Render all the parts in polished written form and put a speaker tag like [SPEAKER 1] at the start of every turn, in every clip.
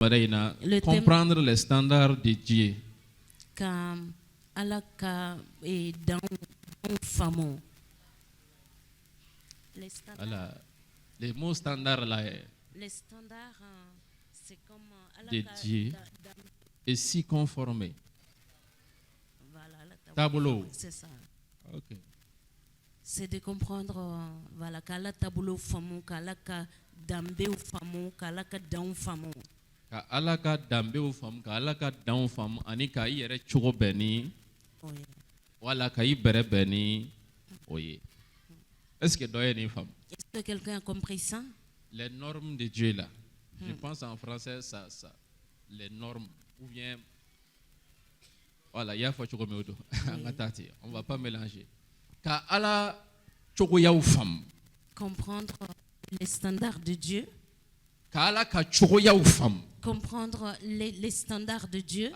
[SPEAKER 1] Le
[SPEAKER 2] comprendre les standards de Dieu.
[SPEAKER 1] Comme alaka et dans famo.
[SPEAKER 2] Les mots standards là
[SPEAKER 1] les standards c'est comme
[SPEAKER 2] de Dieu et s'y conformer.
[SPEAKER 1] Voilà,
[SPEAKER 2] Tableau.
[SPEAKER 1] C'est ça.
[SPEAKER 2] Ok.
[SPEAKER 1] C'est de comprendre voilà kala tableau famo kala ka dambe ou famo kala ka down famo.
[SPEAKER 2] Ka alaka dambe ou famo ka alaka down famo ani ka yere chogo beni.
[SPEAKER 1] Oui.
[SPEAKER 2] Wala ka ibere beni. Oui. Est-ce que doit une femme?
[SPEAKER 1] Est-ce que quelqu'un a compris ça?
[SPEAKER 2] Les normes de Dieu là. Je pense en français ça. Les normes ou bien voilà, il y a faut chogo meodo. On va pas mélanger. Ka ala chogo ya ou femme.
[SPEAKER 1] Comprendre les standards de Dieu.
[SPEAKER 2] Ka ala ka chogo ya ou femme.
[SPEAKER 1] Comprendre les standards de Dieu.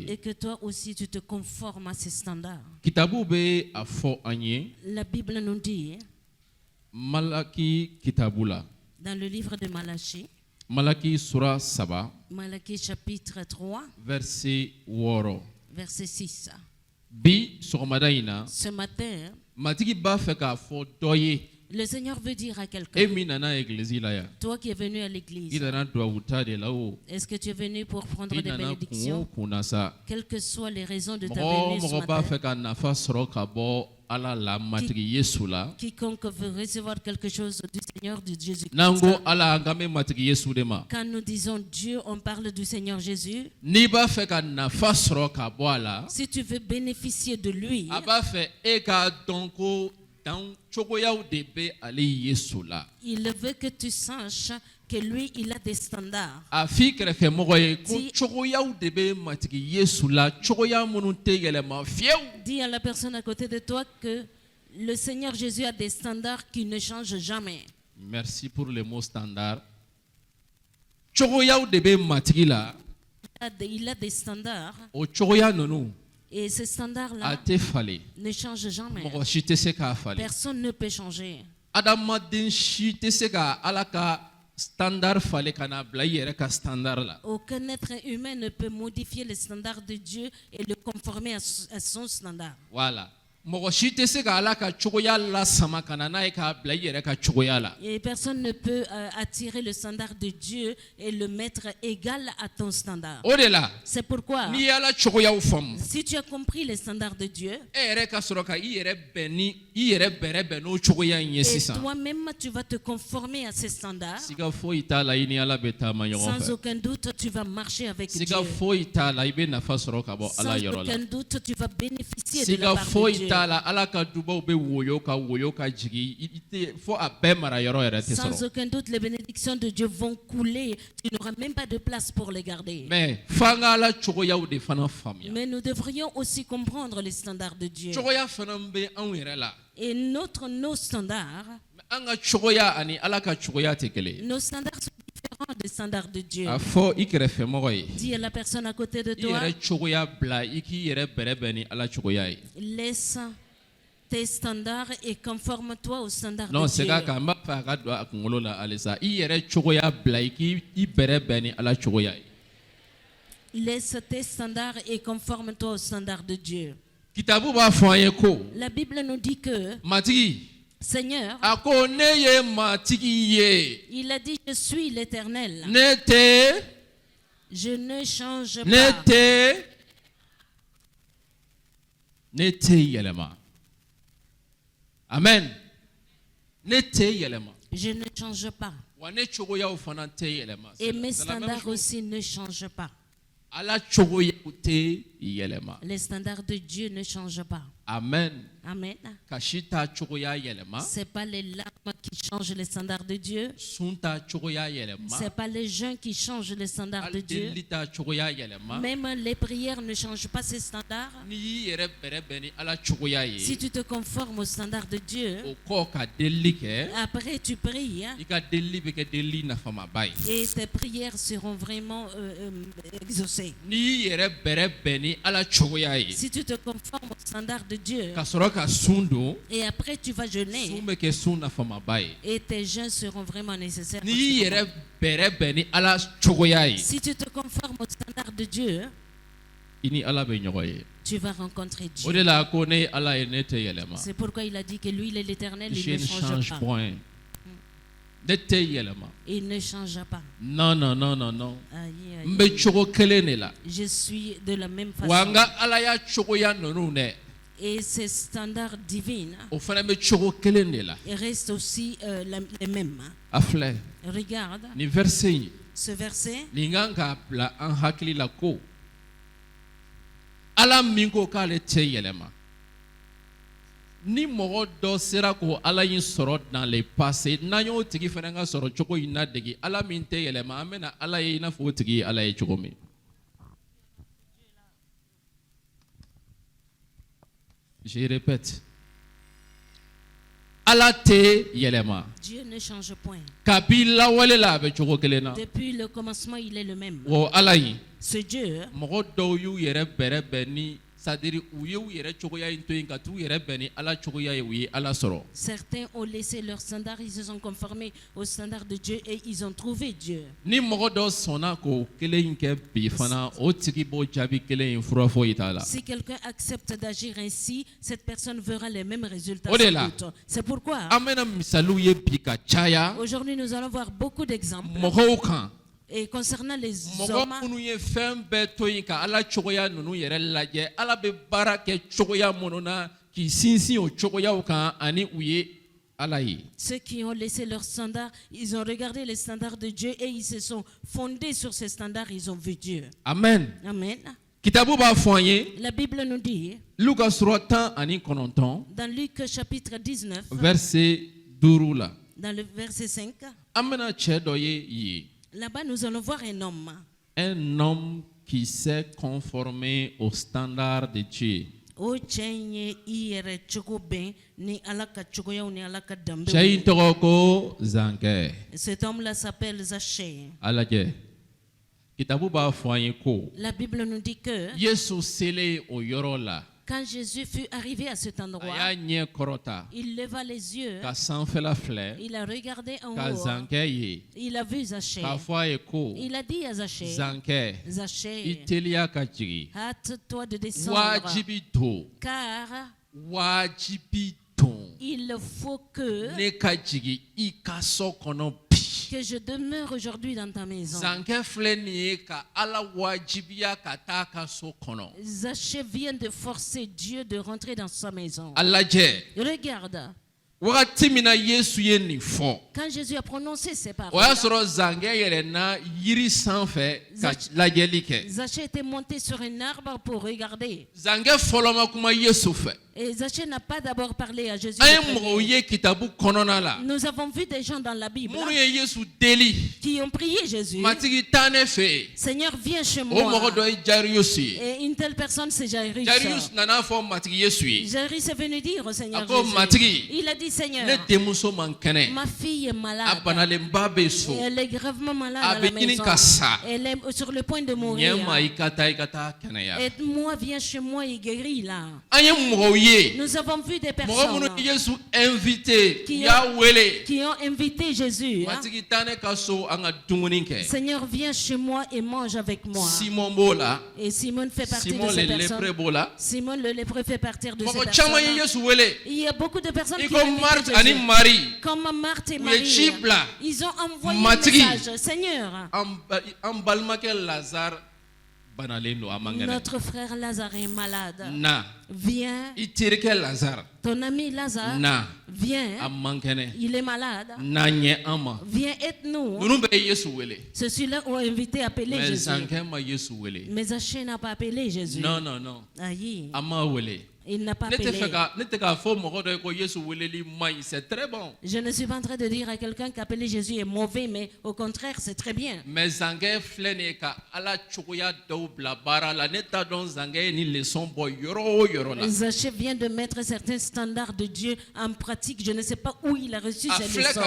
[SPEAKER 1] Et que toi aussi tu te conformes à ces standards. La Bible nous dit
[SPEAKER 2] Malaki kitabula.
[SPEAKER 1] Dans le livre de Malachie.
[SPEAKER 2] Malaki sura saba.
[SPEAKER 1] Malachie chapitre 3.
[SPEAKER 2] Verset 6.
[SPEAKER 1] Verset 6.
[SPEAKER 2] Bi sogomadaina.
[SPEAKER 1] Ce matin.
[SPEAKER 2] Matiki ba fe ka fo doye.
[SPEAKER 1] Le Seigneur veut dire à quelqu'un. Toi qui es venu à l'église. Est-ce que tu es venu pour prendre des bénédictions? Quelles que soient les raisons de ta venue ce matin. Quiconque veut recevoir quelque chose du Seigneur de Jésus-Christ. Quand nous disons Dieu, on parle du Seigneur Jésus. Si tu veux bénéficier de lui. Il veut que tu saches que lui, il a des standards. Dis à la personne à côté de toi que le Seigneur Jésus a des standards qui ne changent jamais.
[SPEAKER 2] Merci pour le mot standard.
[SPEAKER 1] Il a des standards. Et ces standards-là ne changent jamais. Personne ne peut changer. Aucun être humain ne peut modifier les standards de Dieu et le conformer à son standard.
[SPEAKER 2] Voilà. Et
[SPEAKER 1] personne ne peut attirer le standard de Dieu et le mettre égal à ton standard. C'est pourquoi, si tu as compris les standards de Dieu, et toi-même tu vas te conformer à ces standards, sans aucun doute tu vas marcher avec Dieu. Sans aucun doute tu vas bénéficier de la part de Dieu. Sans aucun doute, les bénédictions de Dieu vont couler. Tu n'auras même pas de place pour les garder. Mais nous devrions aussi comprendre les standards de Dieu. Et nos standards, nos standards sont différents des standards de Dieu. Dis à la personne à côté de toi, laisse tes standards et conforme-toi aux standards de Dieu. Laisse tes standards et conforme-toi aux standards de Dieu. La Bible nous dit que Seigneur, il a dit, je suis l'Éternel. Je ne change pas.
[SPEAKER 2] Amen.
[SPEAKER 1] Je ne change pas. Et mes standards aussi ne changent pas. Les standards de Dieu ne changent pas.
[SPEAKER 2] Amen.
[SPEAKER 1] Amen. C'est pas les larmes qui changent les standards de Dieu. C'est pas les jeûnes qui changent les standards de Dieu. Même les prières ne changent pas ces standards. Si tu te conformes aux standards de Dieu, après tu pries, et tes prières seront vraiment exaucées. Si tu te conformes aux standards de de Dieu. Et après tu vas jeûner. Et tes jeûnes seront vraiment nécessaires. Si tu te conformes au standard de Dieu, tu vas rencontrer Dieu. C'est pourquoi il a dit que lui, il est l'Éternel, il ne change pas. Il ne change pas.
[SPEAKER 2] Non.
[SPEAKER 1] Je suis de la même façon. Et ces standards divins restent aussi les mêmes. Regarde ce verset.
[SPEAKER 2] Ni mɔgɔ dɔ sera ko ala in sɔrɔ dans le passé n'an y'o tigi fana ka sɔrɔ cogo in na degi ala min tɛ yɛlɛma an bɛna ala ye i n'a fɔ o tigi ye ala ye cogo min. Je répète. Ala tɛ yɛlɛma.
[SPEAKER 1] Dieu ne change point.
[SPEAKER 2] Kabi lawale la a bɛ cogo kelen na.
[SPEAKER 1] Depuis le commencement il est le même.
[SPEAKER 2] O ala in.
[SPEAKER 1] Ce Dieu.
[SPEAKER 2] Mɔgɔ dɔw y'u yɛrɛ bɛrɛbɛn ni c'est-à-dire
[SPEAKER 1] certains ont laissé leurs standards, ils se sont conformés aux standards de Dieu et ils ont trouvé Dieu. Si quelqu'un accepte d'agir ainsi, cette personne verra les mêmes résultats. C'est pourquoi aujourd'hui nous allons voir beaucoup d'exemples. Et concernant les hommes, ceux qui ont laissé leurs standards, ils ont regardé les standards de Dieu et ils se sont fondés sur ces standards, ils ont vu Dieu.
[SPEAKER 2] Amen.
[SPEAKER 1] Amen. La Bible nous dit, dans Luc chapitre 19,
[SPEAKER 2] verset 12,
[SPEAKER 1] dans le verset 5, là-bas, nous allons voir un homme.
[SPEAKER 2] Un homme qui s'est conformé au standard de Dieu.
[SPEAKER 1] Cet homme-là s'appelle Zachée. La Bible nous dit que quand Jésus fut arrivé à cet endroit, il leva les yeux, il a regardé en haut, il a vu Zachée. Il a dit à Zachée, Zachée, hâte-toi de descendre, car il faut que je demeure aujourd'hui dans ta maison. Zachée vient de forcer Dieu de rentrer dans sa maison. Regarde. Quand Jésus a prononcé ces paroles, Zachée était monté sur un arbre pour regarder. Et Zachée n'a pas d'abord parlé à Jésus. Nous avons vu des gens dans la Bible qui ont prié Jésus. Seigneur, viens chez moi. Et une telle personne, c'est Jairus. Jairus est venu dire au Seigneur Jésus. Il a dit, Seigneur, ma fille est malade. Et elle est gravement malade à la maison. Elle est sur le point de mourir. Aide-moi, viens chez moi et guéris-la. Nous avons vu des personnes qui ont invité Jésus. Seigneur, viens chez moi et mange avec moi. Et Simon fait partie de ces personnes. Simon le lépreux fait partie de ces personnes. Il y a beaucoup de personnes qui ont invité Jésus. Comme Marthe et Marie, ils ont envoyé un message. Seigneur, notre frère Lazare est malade. Viens. Ton ami Lazare, viens. Il est malade. Viens, aide-nous. Ceux-là ont invité à appeler Jésus. Mais Zachée n'a pas appelé Jésus.
[SPEAKER 2] Non.
[SPEAKER 1] Aïe. Il n'a pas appelé. Je ne suis pas en train de dire à quelqu'un qu'appeler Jésus est mauvais, mais au contraire, c'est très bien. Zachée vient de mettre certains standards de Dieu en pratique. Je ne sais pas où il a reçu ces leçons.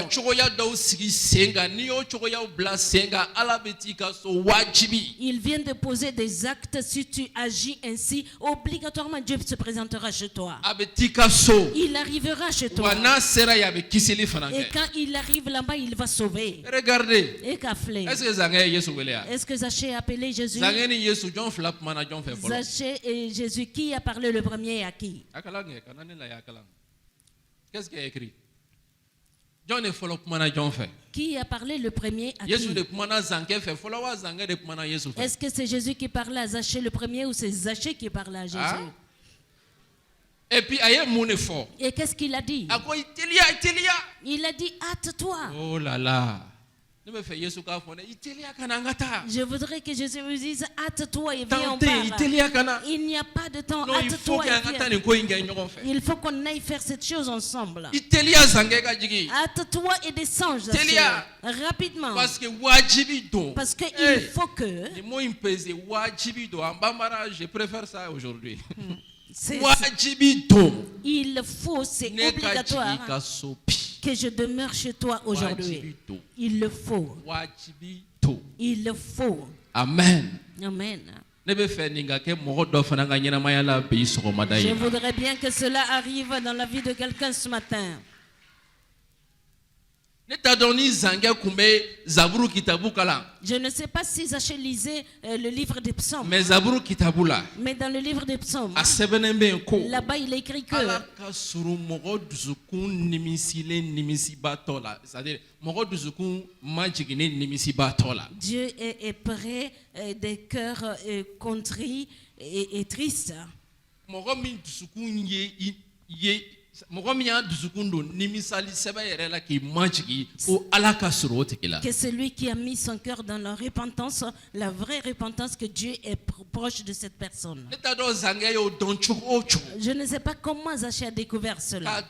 [SPEAKER 1] Il vient de poser des actes. Si tu agis ainsi, obligatoirement Dieu se présente rentrera chez toi. Il arrivera chez toi. Et quand il arrive là-bas, il va sauver.
[SPEAKER 2] Regardez.
[SPEAKER 1] Est-ce que Zachée a appelé Jésus? Zachée et Jésus, qui a parlé le premier à qui?
[SPEAKER 2] Qu'est-ce qu'il a écrit?
[SPEAKER 1] Qui a parlé le premier à qui? Est-ce que c'est Jésus qui parlait à Zachée le premier ou c'est Zachée qui parlait à Jésus?
[SPEAKER 2] Et puis,
[SPEAKER 1] et qu'est-ce qu'il a dit? Il a dit, hâte-toi.
[SPEAKER 2] Oh là là.
[SPEAKER 1] Je voudrais que Jésus me dise, hâte-toi et viens en parle. Il n'y a pas de temps, hâte-toi et viens. Il faut qu'on aille faire cette chose ensemble. Hâte-toi et descends rapidement. Parce qu'il faut que...
[SPEAKER 2] Je préfère ça aujourd'hui.
[SPEAKER 1] Il faut, c'est obligatoire que je demeure chez toi aujourd'hui. Il le faut. Il le faut.
[SPEAKER 2] Amen.
[SPEAKER 1] Amen.
[SPEAKER 2] Je
[SPEAKER 1] voudrais bien que cela arrive dans la vie de quelqu'un ce matin. Je ne sais pas si Zachée lisait le livre des psaumes. Mais dans le livre des psaumes, là-bas il écrit que Dieu est près des cœurs contrits et tristes. Que celui qui a mis son cœur dans la repentance, la vraie repentance, que Dieu est proche de cette personne. Je ne sais pas comment Zachée a découvert cela.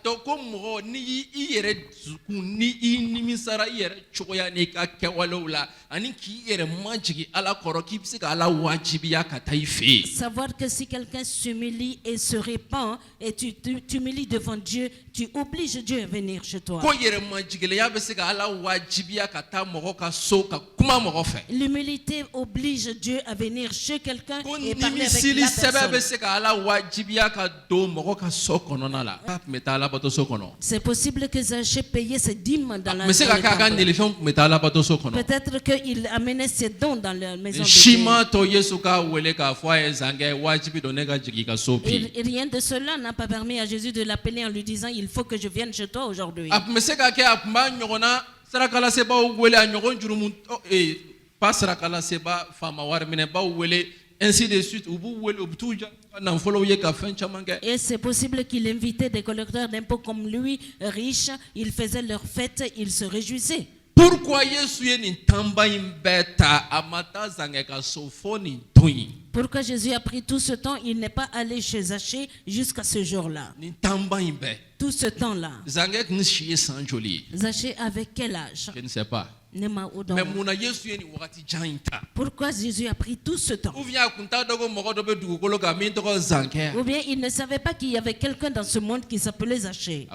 [SPEAKER 1] Savoir que si quelqu'un s'humilie et se répand et tu t'humilies devant Dieu, tu obliges Dieu à venir chez toi. L'humilité oblige Dieu à venir chez quelqu'un et parler avec la personne. C'est possible que Zachée payait ses dîmes dans la maison de Dieu. Peut-être qu'il amenait ses dons dans la maison de Dieu. Et rien de cela n'a pas permis à Jésus de l'appeler en lui disant, il faut que je vienne chez toi aujourd'hui. Ainsi de suite. Et c'est possible qu'il invitait des collecteurs d'impôts comme lui, riches. Ils faisaient leur fête, ils se réjouissaient. Pourquoi Jésus a pris tout ce temps, il n'est pas allé chez Zachée jusqu'à ce jour-là. Tout ce temps-là. Zachée avait quel âge?
[SPEAKER 2] Je ne sais pas.
[SPEAKER 1] Pourquoi Jésus a pris tout ce temps? Ou bien il ne savait pas qu'il y avait quelqu'un dans ce monde qui s'appelait Zachée.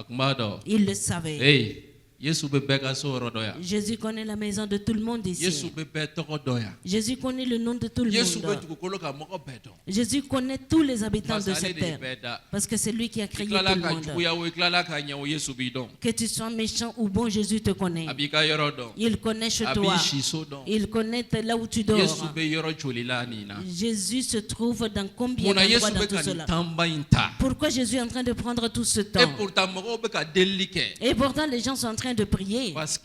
[SPEAKER 1] Il le savait.
[SPEAKER 2] Hey.
[SPEAKER 1] Jésus connaît la maison de tout le monde ici. Jésus connaît le nom de tout le monde. Jésus connaît tous les habitants de cette terre. Parce que c'est lui qui a créé tout le monde. Que tu sois méchant ou bon, Jésus te connaît. Il connaît chez toi. Il connaît là où tu dors. Jésus se trouve dans combien d'endroits dans tout cela? Pourquoi Jésus est en train de prendre tout ce temps? Et pourtant les gens sont en train de prier. Parce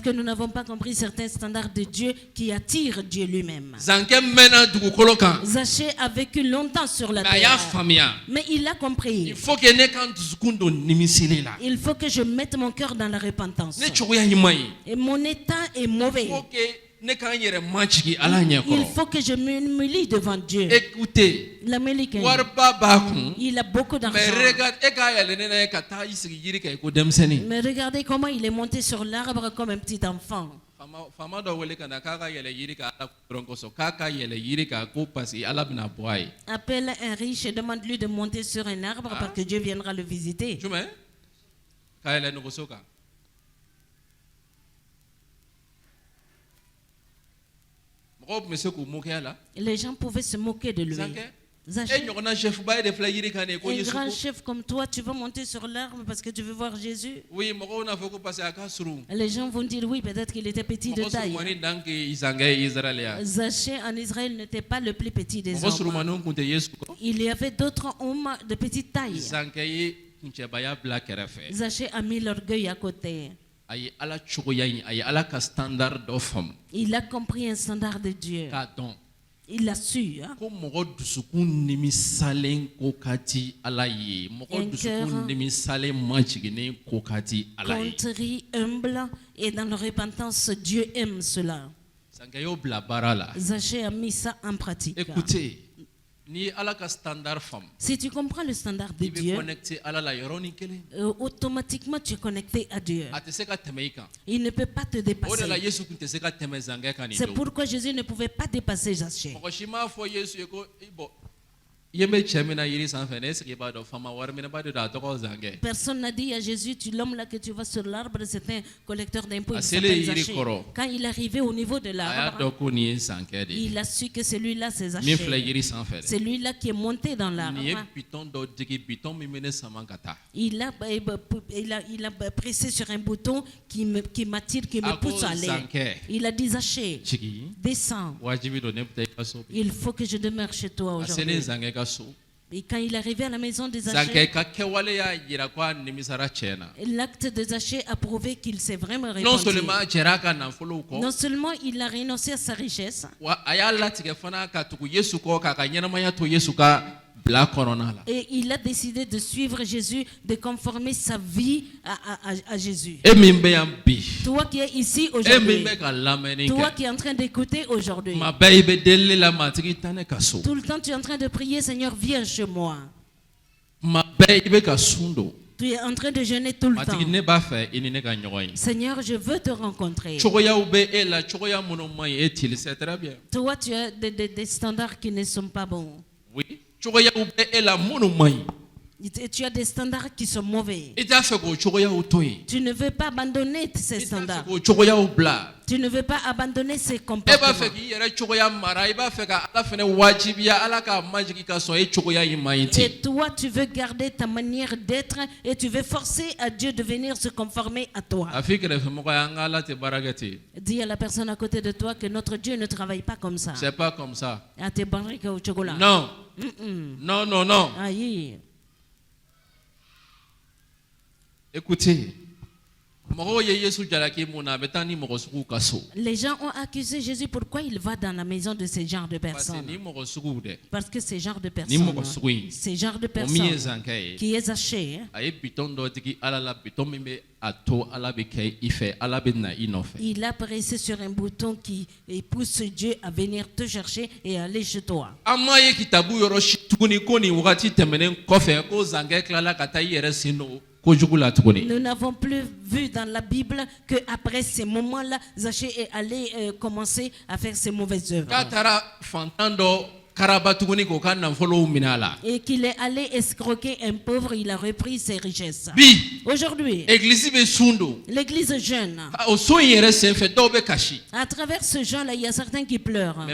[SPEAKER 1] que nous n'avons pas compris certains standards de Dieu qui attirent Dieu lui-même. Zachée a vécu longtemps sur la terre. Mais il a compris. Il faut que je mette mon cœur dans la repentance. Et mon état est mauvais. Il faut que je m'humilie devant Dieu.
[SPEAKER 2] Écoutez,
[SPEAKER 1] l'Américain, il a beaucoup d'argent. Mais regardez comment il est monté sur l'arbre comme un petit enfant. Appelle un riche et demande-lui de monter sur un arbre parce que Dieu viendra le visiter.
[SPEAKER 3] Les gens pouvaient se moquer de lui. Zaché, un grand chef comme toi, tu vas monter sur l'arbre parce que tu veux voir Jésus. Les gens vont dire oui, peut-être qu'il était petit de taille. Zaché en Israël n'était pas le plus petit des hommes. Il y avait d'autres hommes de petite taille. Zaché a mis l'orgueil à côté. Il a compris un standard de Dieu. Il a su. Un cœur contrit, humble et dans la repentance, Dieu aime cela. Zaché a mis ça en pratique.
[SPEAKER 2] Écoutez,
[SPEAKER 3] si tu comprends le standard de Dieu, automatiquement tu es connecté à Dieu. Il ne peut pas te dépasser. C'est pourquoi Jésus ne pouvait pas dépasser Zaché. Personne n'a dit à Jésus, l'homme là que tu vois sur l'arbre, c'est un collecteur d'impôts. Quand il est arrivé au niveau de l'arbre, il a su que celui-là c'est Zaché. Celui-là qui est monté dans l'arbre. Il a pressé sur un bouton qui m'attire, qui me pousse à aller. Il a dit Zaché, descends. Il faut que je demeure chez toi aujourd'hui. Et quand il est arrivé à la maison de Zaché, l'acte de Zaché a prouvé qu'il s'est vraiment repenti. Non seulement il a renoncé à sa richesse, et il a décidé de suivre Jésus, de conformer sa vie à Jésus. Toi qui es ici aujourd'hui, toi qui es en train d'écouter aujourd'hui, tout le temps tu es en train de prier, Seigneur, viens chez moi. Tu es en train de jeûner tout le temps. Seigneur, je veux te rencontrer. Toi, tu as des standards qui ne sont pas bons.
[SPEAKER 2] Oui.
[SPEAKER 3] Tu as des standards qui sont mauvais. Tu ne veux pas abandonner ces standards. Tu ne veux pas abandonner ces comportements. Et toi, tu veux garder ta manière d'être et tu veux forcer à Dieu de venir se conformer à toi. Dis à la personne à côté de toi que notre Dieu ne travaille pas comme ça.
[SPEAKER 2] C'est pas comme ça.
[SPEAKER 3] Non.
[SPEAKER 2] Non, non, non.
[SPEAKER 3] Aïe.
[SPEAKER 2] Écoutez,
[SPEAKER 3] les gens ont accusé Jésus pourquoi il va dans la maison de ce genre de personnes. Parce que ce genre de personnes, qui est Zaché, il a pressé sur un bouton qui pousse Dieu à venir te chercher et aller chez toi. Nous n'avons plus vu dans la Bible qu'après ces moments-là, Zaché est allé commencer à faire ses mauvaises œuvres. Et qu'il est allé escroquer un pauvre, il a repris ses richesses. Aujourd'hui, l'église jeune. À travers ce jeune-là, il y a certains qui pleurent.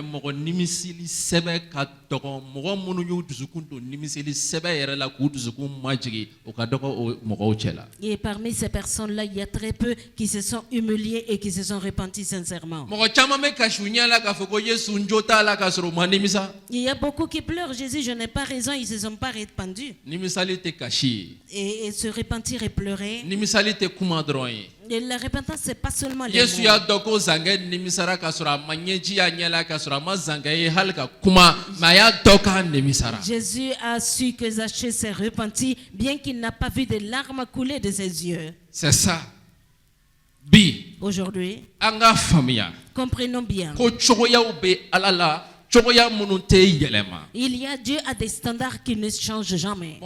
[SPEAKER 3] Et parmi ces personnes-là, il y a très peu qui se sont humiliés et qui se sont repentis sincèrement. Il y a beaucoup qui pleurent. Jésus, je n'ai pas raison, ils ne se sont pas répandus. Et se repentir et pleurer. Et la repentance, ce n'est pas seulement les mots. Jésus a su que Zaché s'est repenti, bien qu'il n'a pas vu de larmes couler de ses yeux.
[SPEAKER 2] C'est ça.
[SPEAKER 3] Aujourd'hui, comprenons bien. Il y a Dieu a des standards qui ne changent jamais.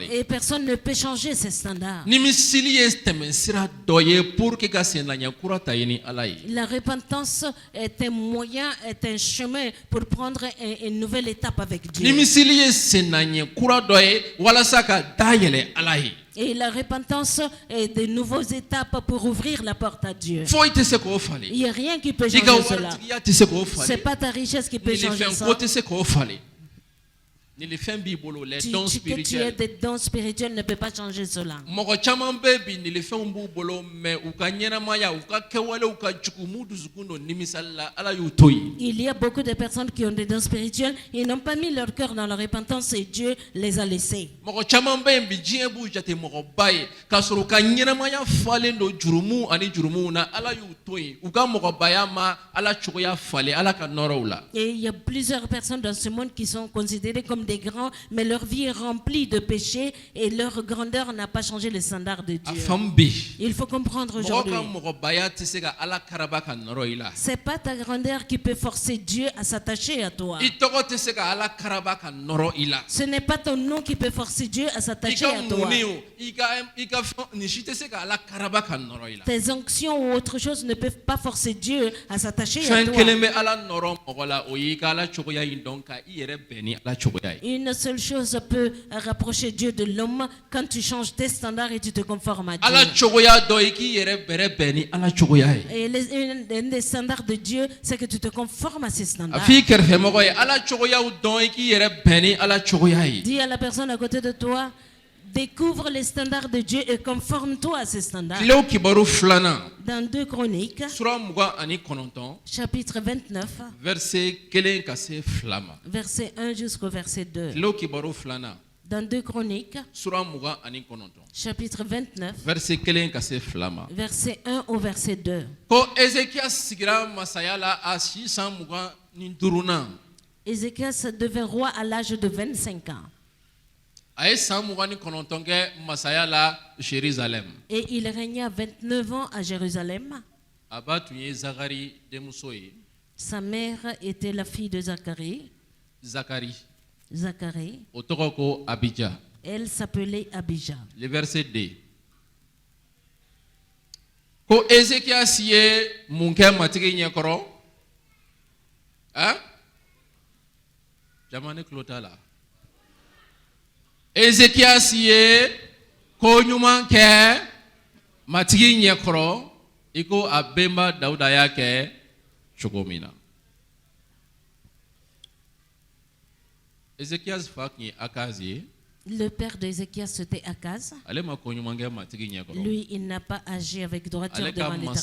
[SPEAKER 3] Et personne ne peut changer ces standards. La repentance est un moyen, est un chemin pour prendre une nouvelle étape avec Dieu. Et la repentance est de nouvelles étapes pour ouvrir la porte à Dieu. Il n'y a rien qui peut changer cela. Ce n'est pas ta richesse qui peut changer ça. Que tu aies des dons spirituels ne peut pas changer cela. Il y a beaucoup de personnes qui ont des dons spirituels et n'ont pas mis leur cœur dans la repentance et Dieu les a laissés. Et il y a plusieurs personnes dans ce monde qui sont considérées comme des grands, mais leur vie est remplie de péchés et leur grandeur n'a pas changé les standards de Dieu. Il faut comprendre aujourd'hui. C'est pas ta grandeur qui peut forcer Dieu à s'attacher à toi. Ce n'est pas ton nom qui peut forcer Dieu à s'attacher à toi. Tes onctions ou autre chose ne peuvent pas forcer Dieu à s'attacher à toi. Une seule chose peut rapprocher Dieu de l'homme quand tu changes tes standards et tu te conformes à Dieu. Et un des standards de Dieu, c'est que tu te conformes à ces standards. Dis à la personne à côté de toi, découvre les standards de Dieu et conforme-toi à ces standards. Dans 2 Chroniques, chapitre 29, verset 1 jusqu'au verset 2. Dans 2 Chroniques, chapitre 29, verset 1 au verset 2. Ézéchias devint roi à l'âge de 25 ans. Et il régna 29 ans à Jérusalem. Sa mère était la fille de Zacharie. Elle s'appelait Abijah.
[SPEAKER 2] Le verset 2. Ko Ézéchias ye munke matigi nyekoro? Hein? Jamane klotala. Ézéchias ye ko nyuman ke matigi nyekoro iko abemba Dauda yake chokomina. Ézéchias fakni akazi.
[SPEAKER 3] Le père d'Ézéchias c'était Akaz. Lui, il n'a pas agi avec droiture devant l'Éternel.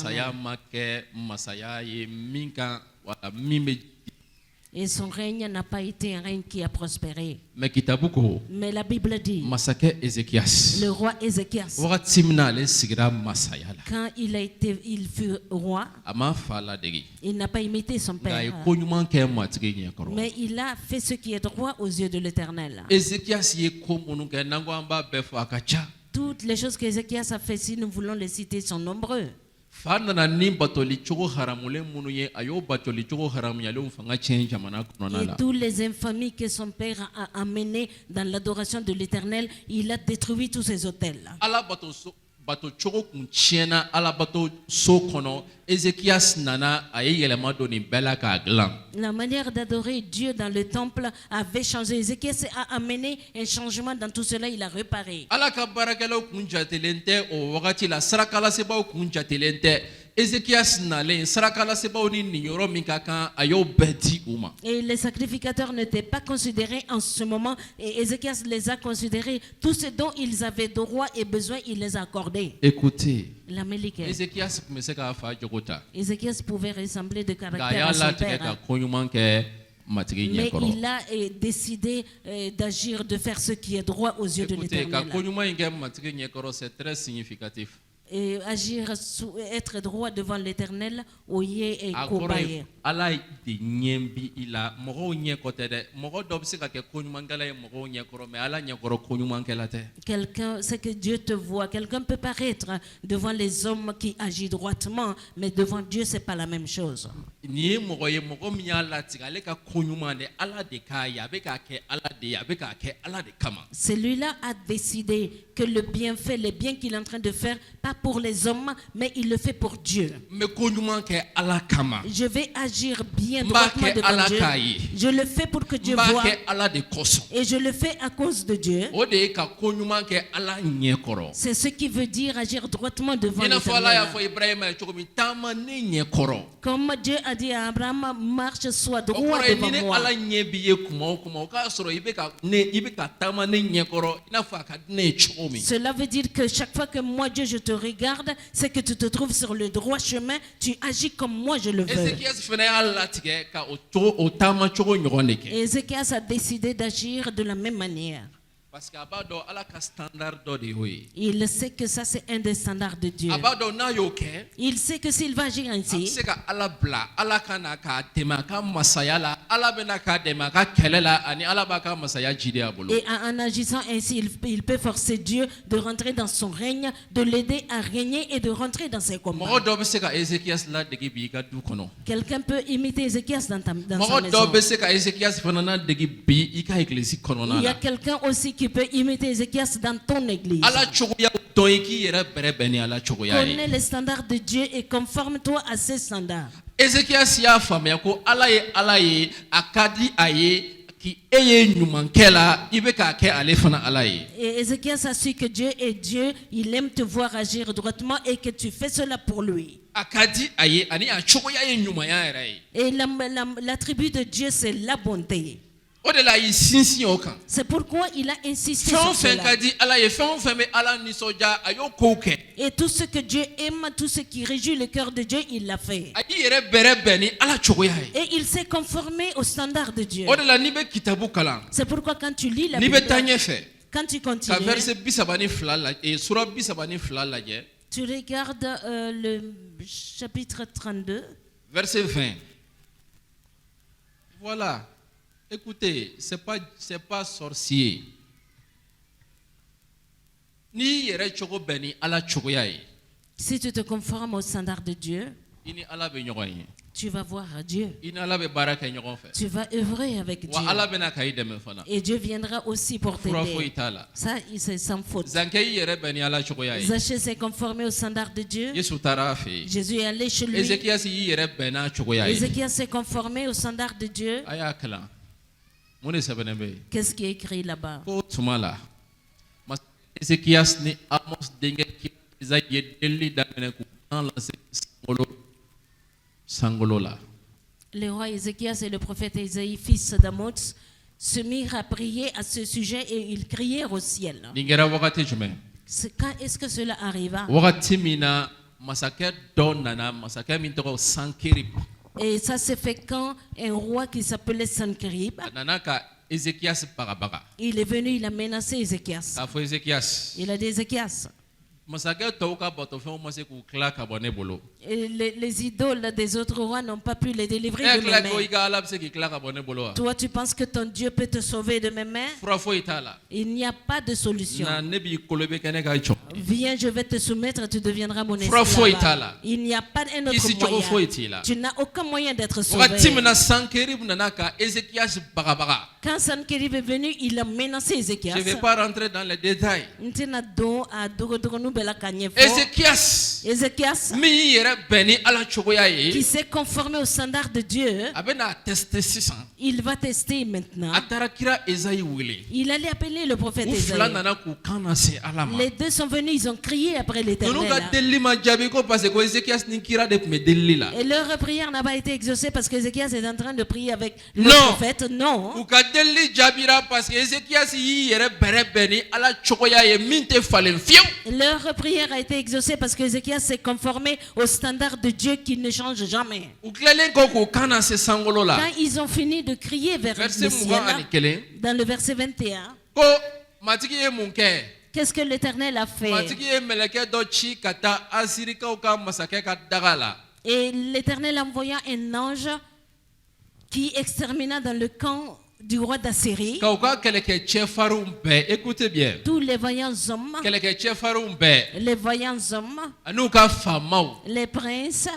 [SPEAKER 3] Et son règne n'a pas été un règne qui a prospéré. Mais la Bible dit, le roi Ézéchias, quand il fut roi, il n'a pas imité son père. Mais il a fait ce qui est droit aux yeux de l'Éternel. Toutes les choses qu'Ézéchias a fait, si nous voulons les citer, sont nombreux. Et tous les infamies que son père a amenées dans l'adoration de l'Éternel, il a détruit tous ces autels. La manière d'adorer Dieu dans le temple avait changé. Ézéchias a amené un changement dans tout cela, il a réparé. Et les sacrificateurs n'étaient pas considérés en ce moment, et Ézéchias les a considérés. Tout ce dont ils avaient droit et besoin, il les a accordés.
[SPEAKER 2] Écoutez,
[SPEAKER 3] Ézéchias pouvait ressembler de caractère à son père, mais il a décidé d'agir, de faire ce qui est droit aux yeux de l'Éternel. Et agir, être droit devant l'Éternel, oyer et cobaye. Quelqu'un, c'est que Dieu te voit. Quelqu'un peut paraître devant les hommes qui agit droitement, mais devant Dieu, c'est pas la même chose. Celui-là a décidé que le bienfait, les biens qu'il est en train de faire, pas pour les hommes, mais il le fait pour Dieu. Je vais agir bien droitement devant Dieu. Je le fais pour que Dieu voie. Et je le fais à cause de Dieu. C'est ce qui veut dire agir droitement devant l'Éternel. Comme Dieu a dit à Abraham, marche, sois droit devant moi. Cela veut dire que chaque fois que moi, Dieu, je te regarde, c'est que tu te trouves sur le droit chemin, tu agis comme moi je le veux. Et Ézéchias a décidé d'agir de la même manière. Il sait que ça c'est un des standards de Dieu. Il sait que s'il va agir ainsi, et en agissant ainsi, il peut forcer Dieu de rentrer dans son règne, de l'aider à régner et de rentrer dans ses combats. Quelqu'un peut imiter Ézéchias dans sa maison. Il y a quelqu'un aussi qui peut imiter Ézéchias dans ton église. Connais les standards de Dieu et conforme-toi à ces standards.
[SPEAKER 1] Ézéchias ya famia ko alaye akadi aye ki eye nyumankela ibeka ke alefana alaye.
[SPEAKER 3] Et Ézéchias a su que Dieu est Dieu, il aime te voir agir droitement et que tu fais cela pour lui.
[SPEAKER 1] Akadi aye ani achoya ye nyumaya eraye.
[SPEAKER 3] Et l'attribut de Dieu c'est la bonté.
[SPEAKER 1] C'est
[SPEAKER 3] pourquoi il a insisté sur cela. Et tout ce que Dieu aime, tout ce qui réjouit le cœur de Dieu, il l'a fait. Et il s'est conformé au standard de Dieu. C'est pourquoi quand tu lis la Bible, quand tu continues, tu regardes le chapitre 32,
[SPEAKER 1] verset 20. Voilà. Écoutez, c'est pas sorcier.
[SPEAKER 3] Si tu te conformes au standard de Dieu, tu vas voir Dieu. Tu vas œuvrer avec Dieu. Et Dieu viendra aussi pour t'aider. Ça, c'est sans faute. Zaché s'est conformé au standard de Dieu. Jésus est allé chez lui. Ézéchias s'est conformé au standard de Dieu. Qu'est-ce qui est écrit là-bas? Le roi Ézéchias et le prophète Isaïe, fils d'Amoz, se mirent à prier à ce sujet et ils crièrent au ciel. Quand est-ce que cela arriva? Et ça s'est fait quand un roi qui s'appelait Sankérib, il est venu, il a menacé Ézéchias. Il a dit Ézéchias, et les idoles des autres rois n'ont pas pu les délivrer de mes mains. Toi, tu penses que ton Dieu peut te sauver de mes mains? Il n'y a pas de solution. Viens, je vais te soumettre, tu deviendras mon esclave. Il n'y a pas un autre moyen. Tu n'as aucun moyen d'être sauvé. Quand Sankérib est venu, il a menacé Ézéchias.
[SPEAKER 1] Je ne vais pas rentrer dans les détails.
[SPEAKER 3] Ézéchias, qui s'est conformé au standard de Dieu, il va tester maintenant. Il allait appeler le prophète Isaïe. Les deux sont venus, ils ont crié après l'Éternel. Et leur prière n'a pas été exaucée parce qu'Ézéchias est en train de prier avec le prophète. Non. Leur prière a été exaucée parce qu'Ézéchias s'est conformé au standard de Dieu qui ne change jamais. Quand ils ont fini de crier vers le ciel, dans le verset 21, qu'est-ce que l'Éternel a fait? Et l'Éternel envoya un ange qui extermina dans le camp du roi d'Assyrie.
[SPEAKER 2] Écoutez bien.
[SPEAKER 3] Tous les voyants hommes. Les voyants hommes. Les princes.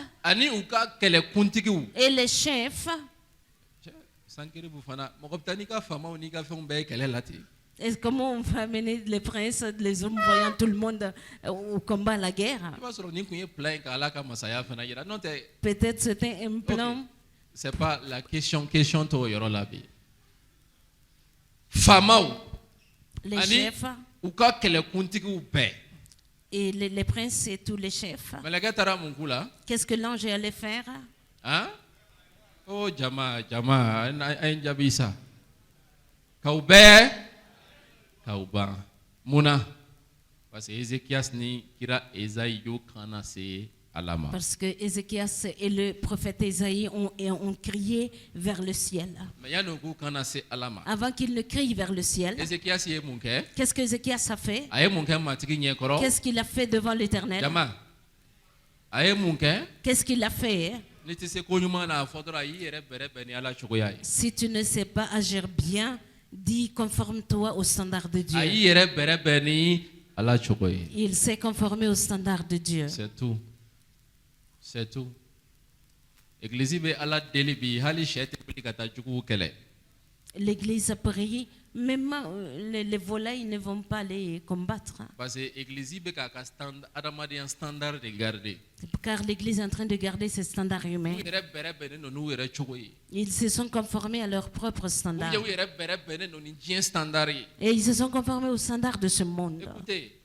[SPEAKER 3] Et les chefs. Et comment on va amener les princes, les hommes voyant tout le monde au combat, à la guerre? Peut-être c'était un plan.
[SPEAKER 2] Okay. C'est pas la question la vie.
[SPEAKER 3] Les chefs. Et les princes et tous les chefs. Qu'est-ce que l'ange allait faire?
[SPEAKER 2] Hein? Oh, Jama, Njabisa. Kaube, Kauba. Muna. Parce que Ézéchias ni kira Esaïe kana se alama.
[SPEAKER 3] Parce que Ézéchias et le prophète Esaïe ont crié vers le ciel. Avant qu'il ne crie vers le ciel, qu'est-ce que Ézéchias a fait? Qu'est-ce qu'il a fait devant l'Éternel? Qu'est-ce qu'il a fait? Si tu ne sais pas agir bien, dis conforme-toi au standard de Dieu. Il s'est conformé au standard de Dieu.
[SPEAKER 2] C'est tout. C'est tout.
[SPEAKER 3] L'église a prié, même les volailles ne vont pas les combattre. Car l'église est en train de garder ses standards humains. Ils se sont conformés à leurs propres standards. Et ils se sont conformés aux standards de ce monde.
[SPEAKER 2] Écoutez,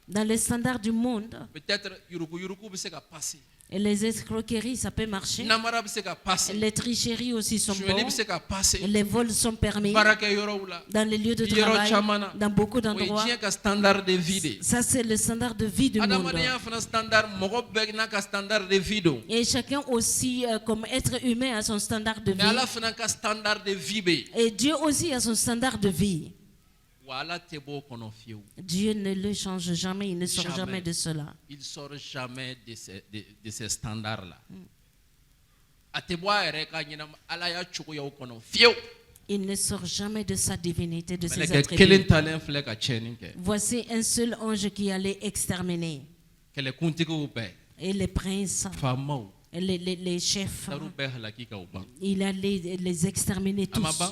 [SPEAKER 3] dans les standards du monde,
[SPEAKER 2] peut-être
[SPEAKER 3] et les escroqueries, ça peut marcher. Les tricheries aussi sont bonnes. Les vols sont permis. Dans les lieux de travail, dans beaucoup d'endroits. Ça, c'est le standard de vie du monde. Et chacun aussi, comme être humain, a son standard de vie. Et Dieu aussi a son standard de vie. Dieu ne le change jamais, il ne sort jamais de cela.
[SPEAKER 2] Il ne sort jamais de ces standards-là.
[SPEAKER 3] Il ne sort jamais de sa divinité, de ses attributs. Voici un seul ange qui allait exterminer. Et les princes, et les chefs, il allait les exterminer tous.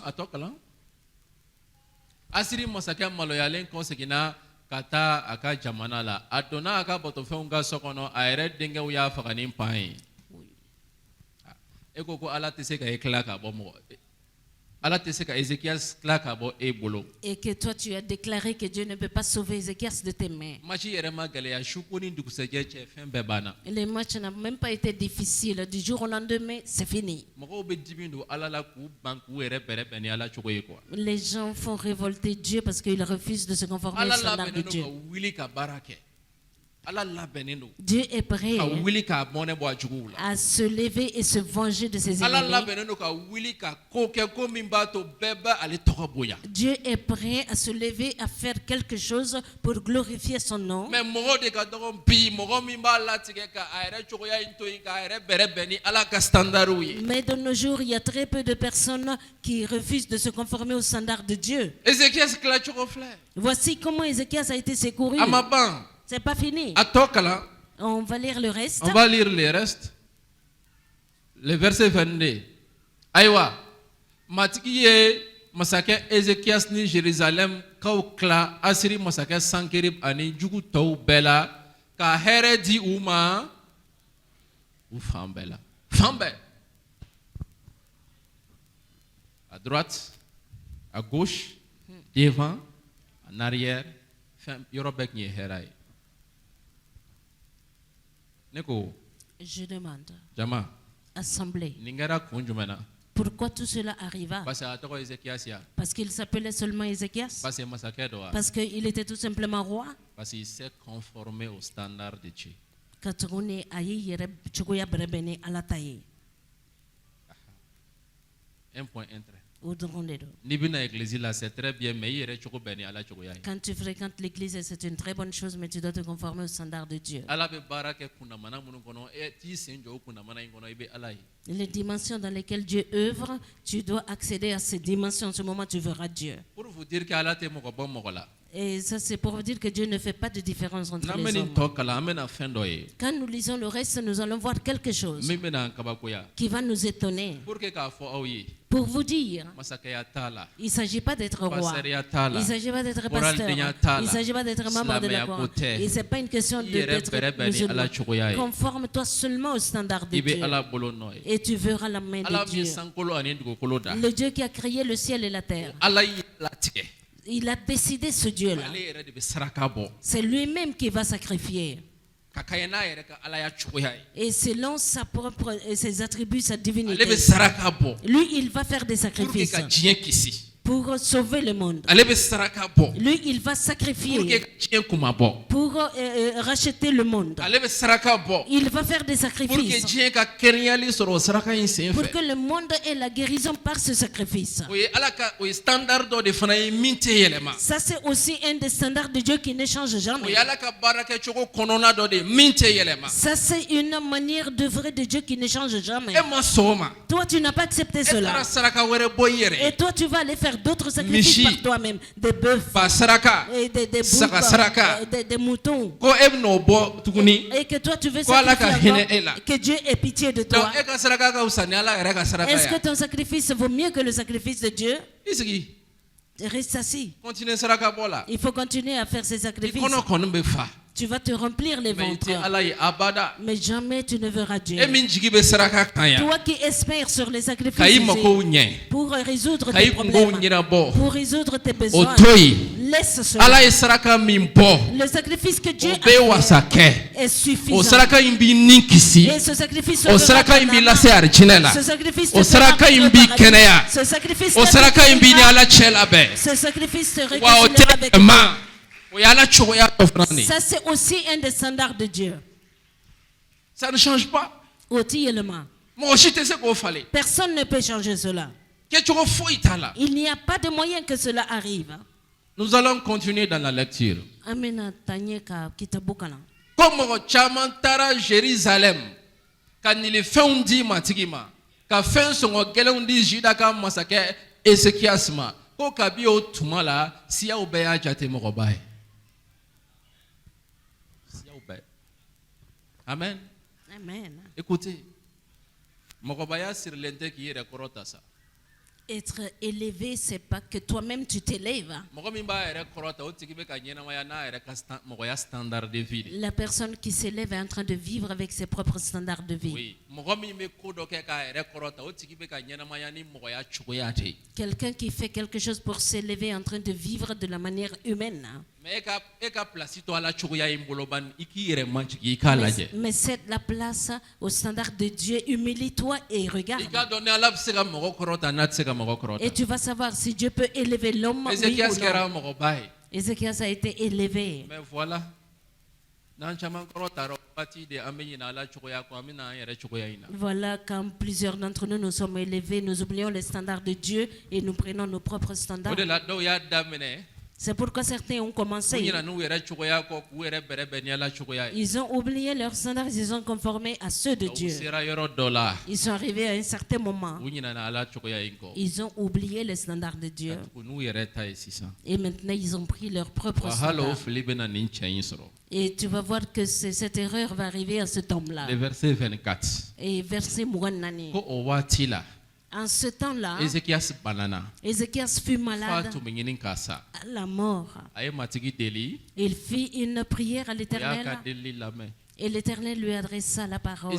[SPEAKER 2] Asiri masakɛ maloyalen kɔ seginna ka taa a ka jamana la. A donna a ka batofɛnw ka so kɔnɔ, a yɛrɛ denkɛw y'a faga ni pan ye. E ko Ala tɛ se ka e tila ka bɔ mɔgɔ. Ala tɛ se ka Ézéchias tila ka bɔ e bolo.
[SPEAKER 3] Et que toi tu as déclaré que Dieu ne peut pas sauver Ézéchias de tes mains.
[SPEAKER 2] Match yɛrɛ ma gɛlɛya su ko ni dugusɛjɛ cɛ fɛn bɛɛ banna.
[SPEAKER 3] Les matchs n'ont même pas été difficiles. Du jour au lendemain, c'est fini.
[SPEAKER 2] Mɔgɔw bɛ dimi don Ala la k'u ban k'u yɛrɛ bɛrɛ bɛn ni Ala cogo ye quoi.
[SPEAKER 3] Les gens font révolter Dieu parce qu'ils refusent de se conformer au standard de Dieu.
[SPEAKER 2] Ala labɛnnen don ka wuli ka baara kɛ.
[SPEAKER 3] Dieu est prêt à se lever et se venger de ses ennemis. Dieu est prêt à se lever et à faire quelque chose pour glorifier son nom.
[SPEAKER 2] Mais
[SPEAKER 3] de nos jours, il y a très peu de personnes qui refusent de se conformer au standard de Dieu. Voici comment Ézéchias a été secouru. C'est pas fini. On va lire le reste.
[SPEAKER 2] On va lire le reste. Le verset 22. Aïwa. Matiki ye masakɛ Ézéchias ni Jérusalem kaw kla Asiri masakɛ Sankerib ani jugu tɔw bɛɛ la ka hɛrɛ di u ma u fan bɛɛ la. Fan bɛɛ. À droite, à gauche, devant, en arrière, yɔrɔ bɛɛ tun ye hɛrɛ ye.
[SPEAKER 3] Je demande,
[SPEAKER 2] assemblée,
[SPEAKER 3] pourquoi tout cela arriva? Parce qu'il s'appelait seulement Ézéchias? Parce qu'il était tout simplement roi?
[SPEAKER 2] Parce qu'il s'est conformé au standard de Dieu.
[SPEAKER 3] Un point entré.
[SPEAKER 2] c'est très bien, mais
[SPEAKER 3] quand tu fréquentes l'église, c'est une très bonne chose, mais tu dois te conformer au standard de Dieu. Les dimensions dans lesquelles Dieu œuvre, tu dois accéder à ces dimensions. En ce moment, tu verras Dieu.
[SPEAKER 2] Pour vous dire qu'Allah est mon
[SPEAKER 3] Et ça, c'est pour dire que Dieu ne fait pas de différence entre les hommes. Quand nous lisons le reste, nous allons voir quelque chose qui va nous étonner. Pour vous dire, il ne s'agit pas d'être roi, il ne s'agit pas d'être pasteur, il ne s'agit pas d'être membre de la Cour. Et ce n'est pas une question d'être musulman. Conforme-toi seulement au standard de Dieu. Et tu verras la main de Dieu. Le Dieu qui a créé le ciel et la terre. Il a décidé ce Dieu-là. C'est lui-même qui va sacrifier. Et selon ses attributs, sa divinité. Lui, il va faire des sacrifices pour sauver le monde. Lui, il va sacrifier pour racheter le monde. Il va faire des sacrifices pour que le monde ait la guérison par ce sacrifice. Ça, c'est aussi un des standards de Dieu qui ne change jamais. Ça, c'est une manière d'œuvrer de Dieu qui ne change jamais. Toi, tu n'as pas accepté cela. Et toi, tu vas aller faire d'autres sacrifices par toi-même, des bœufs, et des boucs, des moutons, et que toi tu veux sacrifier que Dieu ait pitié de toi. Est-ce que ton sacrifice vaut mieux que le sacrifice de Dieu? Reste assis. Il faut continuer à faire ces sacrifices. Tu vas te remplir les ventres. Mais jamais tu ne verras Dieu. Toi qui espères sur les sacrifices pour résoudre tes problèmes, pour résoudre tes besoins, laisse cela. Le sacrifice que Dieu a fait est suffisant. Et ce sacrifice ce sacrifice te réconciliera avec toi. Ça, c'est aussi un des standards de Dieu.
[SPEAKER 2] Ça ne change pas.
[SPEAKER 3] Personne ne peut changer cela. Il n'y a pas de moyen que cela arrive.
[SPEAKER 2] Nous allons continuer dans la lecture. Comme Chamantara Jérusalem, quand il fait un dit matigima, quand fait son gelon dit Judaka massacre Ezekiasma, ko kabio tumala siya ubeya jate morobai. Amen.
[SPEAKER 3] Amen.
[SPEAKER 2] Écoutez, Mokobaya sur l'ente qui est recorota ça.
[SPEAKER 3] Être élevé, c'est pas que toi-même tu t'élèves. La personne qui s'élève est en train de vivre avec ses propres standards de vie. Quelqu'un qui fait quelque chose pour s'élever est en train de vivre de la manière humaine. Mais c'est la place au standard de Dieu. Humilie-toi et regarde. Et tu vas savoir si Dieu peut élever l'homme. Ézéchias a été élevé.
[SPEAKER 2] Mais voilà.
[SPEAKER 3] Voilà, quand plusieurs d'entre nous nous sommes élevés, nous oublions les standards de Dieu et nous prenons nos propres standards. C'est pourquoi certains ont commencé. Ils ont oublié leurs standards, ils sont conformés à ceux de Dieu. Ils sont arrivés à un certain moment. Ils ont oublié les standards de Dieu. Et maintenant, ils ont pris leurs propres standards. Et tu vas voir que cette erreur va arriver à cet homme-là.
[SPEAKER 2] Le verset 24.
[SPEAKER 3] Et verset Mouanani. En ce temps-là, Ézéchias fut malade à la mort. Il fit une prière à l'Éternel et l'Éternel lui adressa la parole.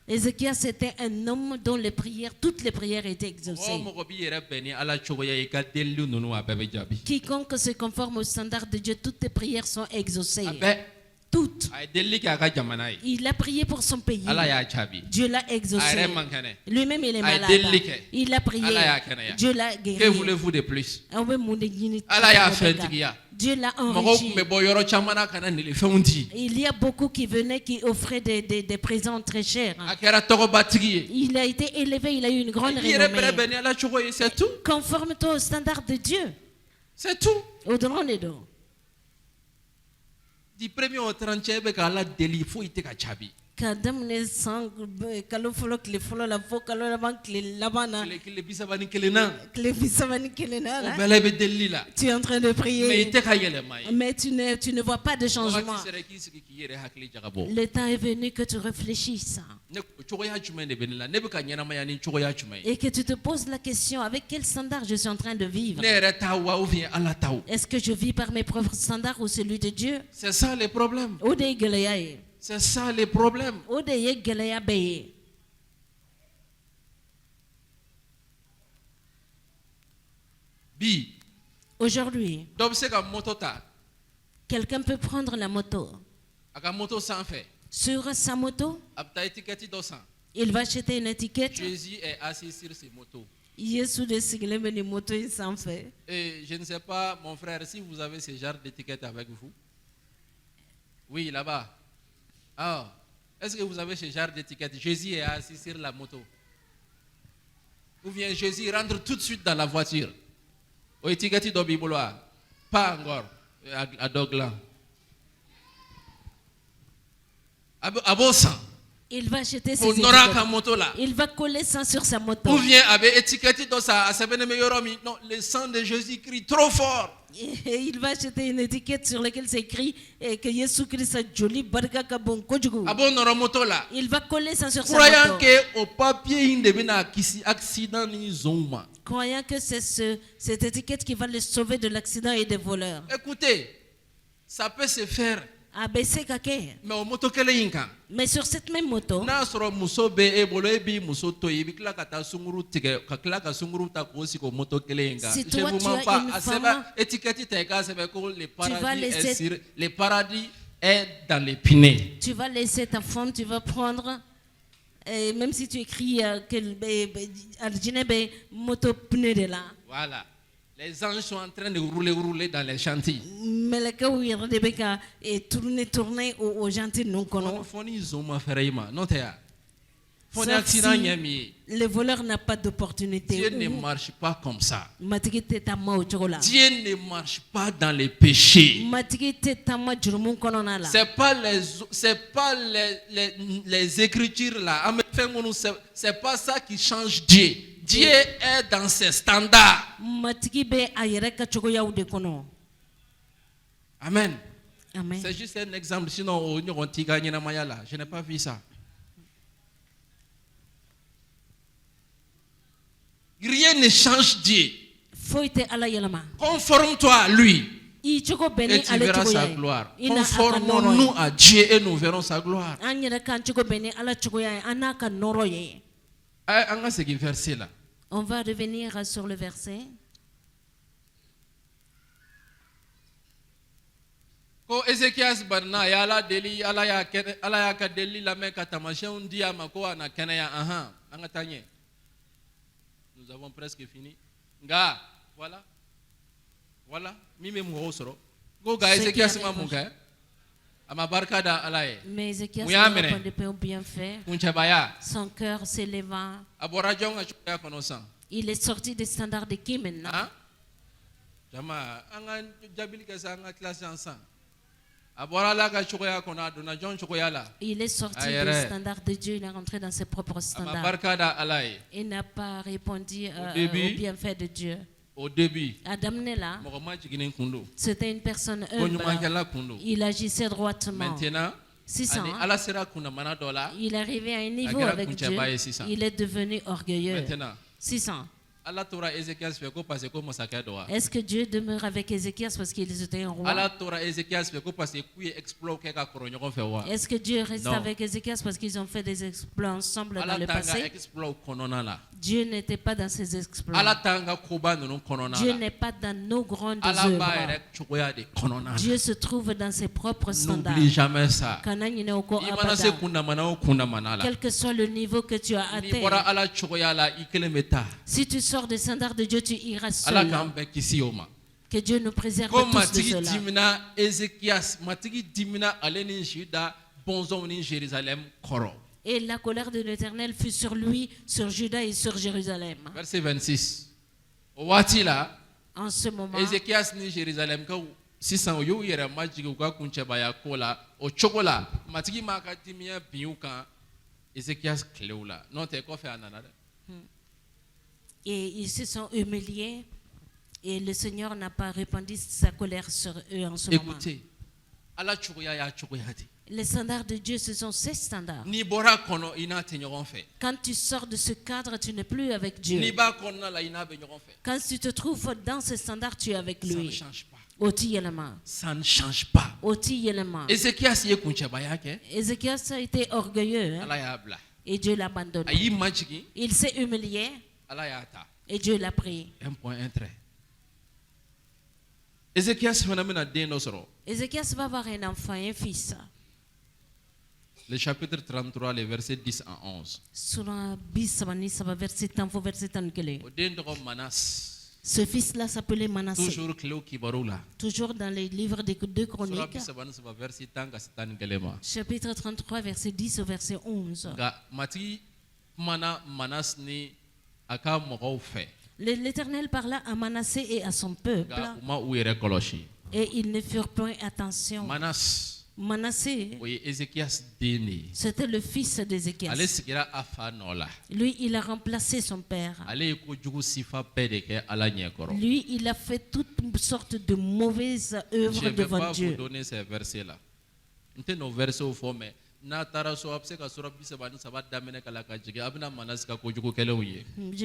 [SPEAKER 3] Ézéchias était un homme dont toutes les prières étaient exaucées. Quiconque se conforme au standard de Dieu, toutes tes prières sont exaucées. Toutes. Il a prié pour son pays. Dieu l'a exaucé. Lui-même, il est malade. Il a prié. Dieu l'a guéri.
[SPEAKER 2] Que voulez-vous de plus? Allah a fait.
[SPEAKER 3] Dieu l'a enrichi. Il y a beaucoup qui venaient, qui offraient des présents très chers. Il a été élevé, il a eu une grande renommée.
[SPEAKER 2] C'est tout.
[SPEAKER 3] Conforme-toi au standard de Dieu.
[SPEAKER 2] C'est tout.
[SPEAKER 3] Au-delà des deux.
[SPEAKER 2] Du premier au 30e, il faut y aller.
[SPEAKER 3] Kadam ne sang kalo folo kle folo la fo kalo la ban kle labana
[SPEAKER 2] kle bisabani kelena
[SPEAKER 3] tu es en train de prier mais tu ne vois pas de changement. Le temps est venu que tu réfléchisses et que tu te poses la question: avec quel standard je suis en train de vivre? Est-ce que je vis par mes propres standards ou celui de Dieu?
[SPEAKER 2] C'est ça le problème. C'est ça le problème.
[SPEAKER 3] Aujourd'hui, quelqu'un peut prendre la moto. Sur sa moto, il va acheter une étiquette.
[SPEAKER 2] Jésus est assis sur ses motos.
[SPEAKER 3] Et
[SPEAKER 2] je ne sais pas, mon frère, si vous avez ce genre d'étiquette avec vous. Oui, là-bas. Ah, est-ce que vous avez ce genre d'étiquette? Jésus est assis sur la moto. Ou bien Jésus rentre tout de suite dans la voiture. Au étiquette de Bible, pas encore. À Dogla. À Bossan.
[SPEAKER 3] Il va acheter ses étiquettes. Il va coller ça sur sa moto.
[SPEAKER 2] Ou bien avec étiquette dans sa non, le sang de Jésus crie trop fort.
[SPEAKER 3] Et il va acheter une étiquette sur laquelle c'est écrit que Jésus Christ a joli barka ka bon kojugu. Il va coller ça sur sa moto.
[SPEAKER 2] Croyant que au papier il devient accident ni zoma.
[SPEAKER 3] Croyant que c'est cette étiquette qui va le sauver de l'accident et des voleurs.
[SPEAKER 2] Écoutez, ça peut se faire.
[SPEAKER 3] Mais sur cette même moto, si toi tu as une femme,
[SPEAKER 2] le paradis est dans les pinés.
[SPEAKER 3] Tu vas laisser ta femme, tu vas prendre, même si tu écris moto pneu de là.
[SPEAKER 2] Voilà. Les anges sont en train de rouler dans les chantiers.
[SPEAKER 3] Et tourner aux gentils non connus. Le voleur n'a pas d'opportunité.
[SPEAKER 2] Dieu ne marche pas comme ça.
[SPEAKER 3] Dieu
[SPEAKER 2] ne marche pas dans les péchés. C'est pas les écritures là. C'est pas ça qui change Dieu. Dieu est dans ses standards. Amen.
[SPEAKER 3] Amen.
[SPEAKER 2] C'est juste un exemple. Sinon, je n'ai pas vu ça. Rien ne change Dieu. Conforme-toi à lui. Et tu verras sa gloire. Conformons-nous à Dieu et nous verrons sa gloire.
[SPEAKER 3] On va revenir sur le verset.
[SPEAKER 2] Ko Ezekias barna ya la deli ala ya ka deli la men katamashen dia mako ana kenaya aha angatanye. Nous avons presque fini. Nga voilà mimi muhosoro. Go ga Ezekias mamuka. Amabarkada alaye.
[SPEAKER 3] Mais Ezekias n'a pas de bien fait.
[SPEAKER 2] Kunchabaya.
[SPEAKER 3] Son cœur s'éleva.
[SPEAKER 2] Aborajonga chuya konosan.
[SPEAKER 3] Il est sorti des standards de qui maintenant?
[SPEAKER 2] Jama anga jabili ka sanga classe ensemble.
[SPEAKER 3] Il est sorti des standards de Dieu, il est rentré dans ses propres standards. Il n'a pas répondu au bienfait de Dieu.
[SPEAKER 2] Au début,
[SPEAKER 3] Adam Nela, c'était une personne humble. Il agissait droitement.
[SPEAKER 2] Maintenant,
[SPEAKER 3] il est arrivé à un niveau avec Dieu. Il est devenu orgueilleux. 600. Est-ce que Dieu demeure avec Ézéchias parce qu'ils étaient un roi? Est-ce que Dieu reste avec Ézéchias parce qu'ils ont fait des exploits ensemble dans le passé? Dieu n'était pas dans ses exploits. Dieu n'est pas dans nos grandes œuvres. Dieu se trouve dans ses propres standards.
[SPEAKER 2] N'oublie jamais ça.
[SPEAKER 3] Quel que soit le niveau que tu as atteint, si tu sors des standards de Dieu, tu iras seul. Que Dieu nous préserve tous de cela. Et la colère de l'Éternel fut sur lui, sur Juda et sur Jérusalem.
[SPEAKER 2] Verset 26.
[SPEAKER 3] En ce moment,
[SPEAKER 2] Ézéchias ni Jérusalem ka sisan yo yere majigi ka kunchebaya kola o chokola matigi maka timia biuka Ézéchias cléola non te ko fait anana.
[SPEAKER 3] Et ils se sont humiliés et le Seigneur n'a pas répandu sa colère sur eux en ce moment.
[SPEAKER 2] Écoutez, ala chokoya ya chokoyati.
[SPEAKER 3] Les standards de Dieu, ce sont ses standards. Quand tu sors de ce cadre, tu n'es plus avec Dieu. Quand tu te trouves dans ce standard, tu es avec lui.
[SPEAKER 2] Ça ne change pas.
[SPEAKER 3] Ézéchias a été orgueilleux. Et Dieu l'a abandonné. Il s'est humilié. Et Dieu l'a pris.
[SPEAKER 2] Un point, un trait. Ézéchias
[SPEAKER 3] va avoir un enfant, un fils.
[SPEAKER 2] Le chapitre 33, les versets 10 à 11.
[SPEAKER 3] Ce fils-là s'appelait Manassé.
[SPEAKER 2] Toujours
[SPEAKER 3] dans les livres des 2 Chroniques. Chapitre 33, verset 10 au verset 11. L'Éternel parla à Manassé et à son peuple. Et ils ne furent point attention. Manassé, c'était le fils d'Ézéchias. Lui, il a remplacé son père. Lui, il a fait toutes sortes de mauvaises œuvres devant Dieu.
[SPEAKER 2] Je ne vais pas vous donner ces versets-là. Je ne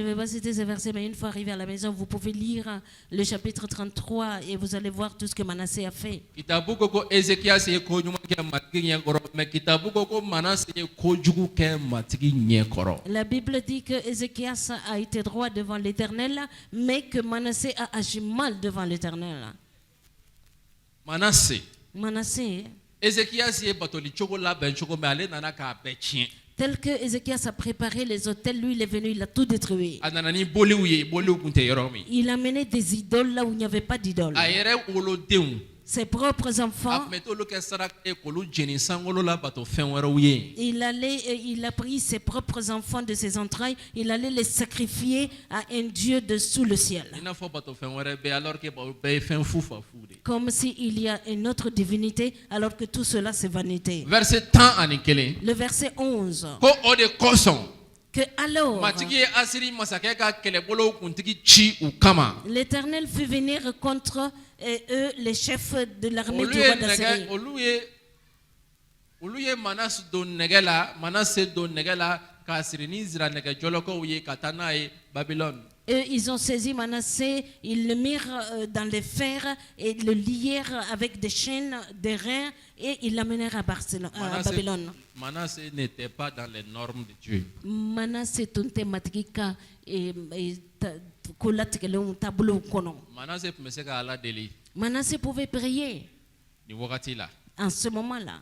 [SPEAKER 3] vais pas citer ces versets, mais une fois arrivé à la maison, vous pouvez lire le chapitre 33 et vous allez voir tout ce que Manassé a fait. La Bible dit que Ézéchias a été droit devant l'Éternel, mais que Manassé a agi mal devant l'Éternel. Manassé. Tel que Ézéchias a préparé les autels, lui il est venu, il a tout détruit. Il a mené des idoles là où il n'y avait pas d'idoles. Ses propres enfants. Il a pris ses propres enfants de ses entrailles, il allait les sacrifier à un Dieu de sous le ciel. Comme s'il y a une autre divinité, alors que tout cela c'est vanité. Le verset 11. Que alors l'Éternel fit venir contre eux les chefs de l'armée du roi d'Assyrie. Eux, ils ont saisi Manassé, ils le mirent dans les fers et le lièrent avec des chaînes, des reins et ils l'amenèrent à Babylone.
[SPEAKER 2] Manassé n'était pas dans les normes de Dieu.
[SPEAKER 3] Manassé pouvait prier. En ce moment-là,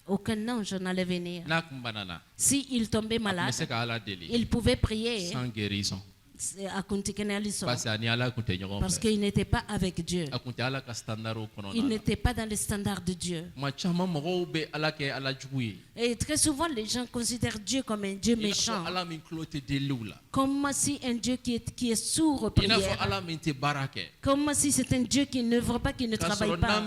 [SPEAKER 3] aucun ange n'allait venir. S'il tombait malade, il pouvait prier
[SPEAKER 2] sans guérison.
[SPEAKER 3] Parce qu'il n'était pas avec Dieu. Il n'était pas dans les standards de Dieu. Et très souvent, les gens considèrent Dieu comme un Dieu méchant. Comme si un Dieu qui est sourd aux prières. Comme si c'est un Dieu qui n'œuvre pas, qui ne travaille pas.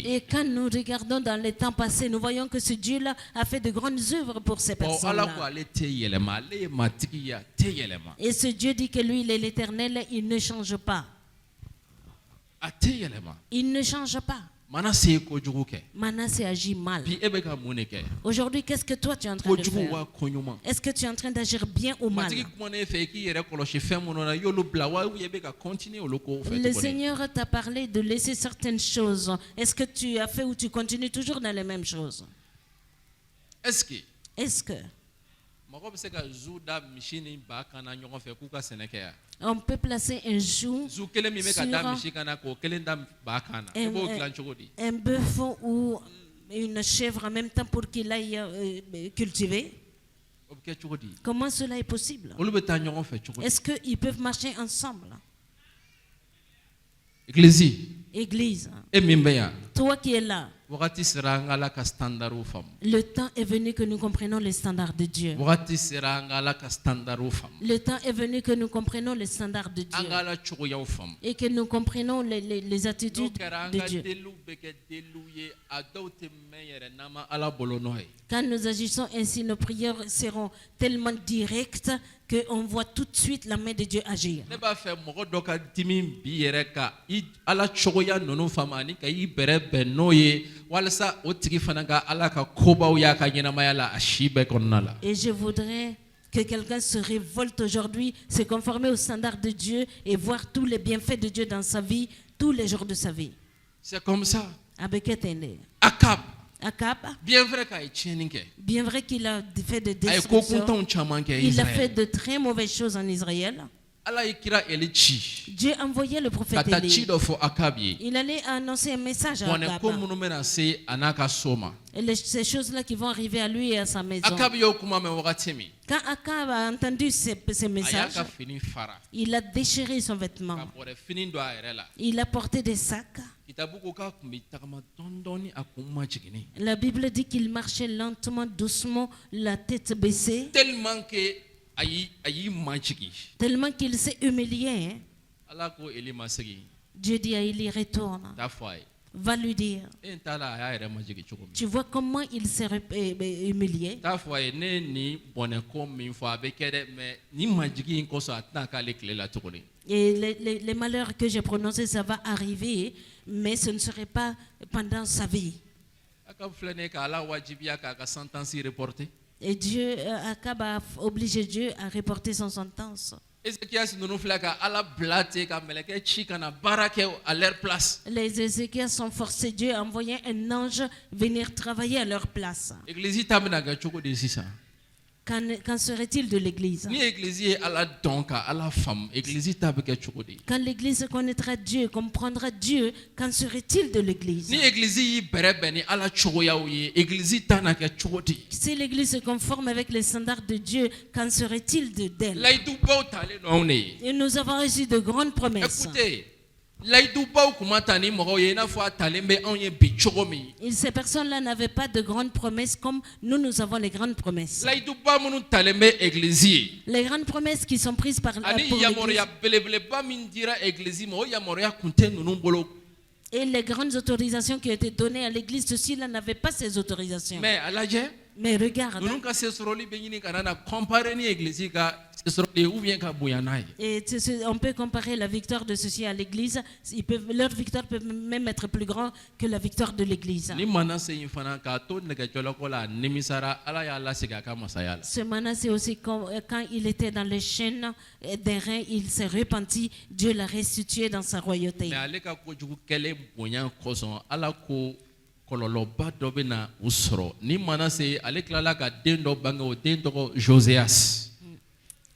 [SPEAKER 3] Et quand nous regardons dans les temps passés, nous voyons que ce Dieu-là a fait de grandes œuvres pour ces personnes. Et ce Dieu dit que lui, il est l'Éternel, il ne change pas. Il ne change pas. Manassé agit mal. Aujourd'hui, qu'est-ce que toi tu es en train de faire? Est-ce que tu es en train d'agir bien ou mal? Le Seigneur t'a parlé de laisser certaines choses. Est-ce que tu as fait ou tu continues toujours dans les mêmes choses? Est-ce que on peut placer un joug sur un bœuf ou une chèvre en même temps pour qu'il aille cultiver? Comment cela est possible? Est-ce qu'ils peuvent marcher ensemble? Église, toi qui es là, le temps est venu que nous comprenions les standards de Dieu. Le temps est venu que nous comprenions les standards de Dieu et que nous comprenions les attitudes de Dieu. Quand nous agissons ainsi, nos prières seront tellement directes qu'on voit tout de suite la main de Dieu agir. Et je voudrais que quelqu'un se révolte aujourd'hui, se conformer aux standards de Dieu et voir tous les bienfaits de Dieu dans sa vie, tous les jours de sa vie.
[SPEAKER 2] C'est comme ça.
[SPEAKER 3] Akab, bien vrai qu'il a fait de destructions, il a fait de très mauvaises choses en Israël. Dieu envoyait le prophète Élie. Il allait annoncer un message à Akab. Et ces choses-là qui vont arriver à lui et à sa maison. Quand Akab a entendu ces messages, il a déchiré son vêtement. Il a porté des sacs. La Bible dit qu'il marchait lentement, doucement, la tête baissée. Tellement qu'il s'est humilié. Dieu dit à Élie, retourne. Va lui dire. Tu vois comment il s'est humilié. Et les malheurs que j'ai prononcés, ça va arriver, mais ce ne serait pas pendant sa vie. Et Dieu, Akab a obligé Dieu à reporter son sentence. Les Ézéchias sont forcés Dieu à envoyer un ange venir travailler à leur place. Qu'en serait-il de l'Église? Quand l'Église connaîtra Dieu, comprendra Dieu, qu'en serait-il de l'Église? Si l'Église se conforme avec les standards de Dieu, qu'en serait-il d'elle? Et nous avons reçu de grandes promesses. Et ces personnes-là n'avaient pas de grandes promesses comme nous avons les grandes promesses. Les grandes promesses qui sont prises par l'Église. Et les grandes autorisations qui ont été données à l'Église, ceux-ci-là n'avaient pas ces autorisations. Mais regarde. Et on peut comparer la victoire de ceux-ci à l'Église. Leur victoire peut même être plus grande que la victoire de l'Église. Ce Manassé aussi, quand il était dans les chaînes des reins, il s'est repenti. Dieu l'a restitué dans sa royauté.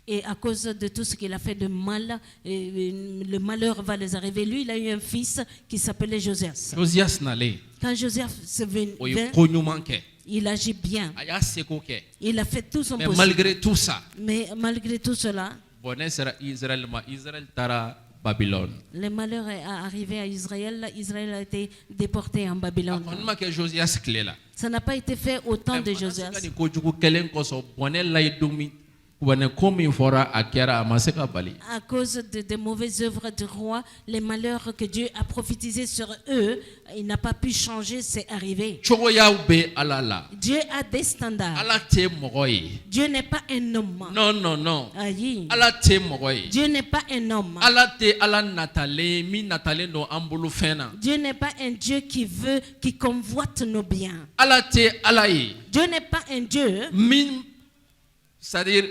[SPEAKER 3] Et à cause de tout ce qu'il a fait de mal, le malheur va les arriver. Lui, il a eu un fils qui s'appelait Josias. Quand Josias se vint, il agit bien. Il a fait tout son possible. Mais malgré tout cela, le malheur est arrivé à Israël. Israël a été déporté en Babylone. Ça n'a pas été fait au temps de Josias. À cause des mauvaises œuvres du roi, les malheurs que Dieu a prophétisés sur eux, il n'a pas pu changer, c'est arrivé. Dieu a des standards. Dieu n'est pas un homme.
[SPEAKER 2] Non.
[SPEAKER 3] Aïe. Dieu n'est pas un homme. Dieu n'est pas un Dieu qui convoite nos biens. Dieu n'est pas un Dieu.
[SPEAKER 2] C'est-à-dire,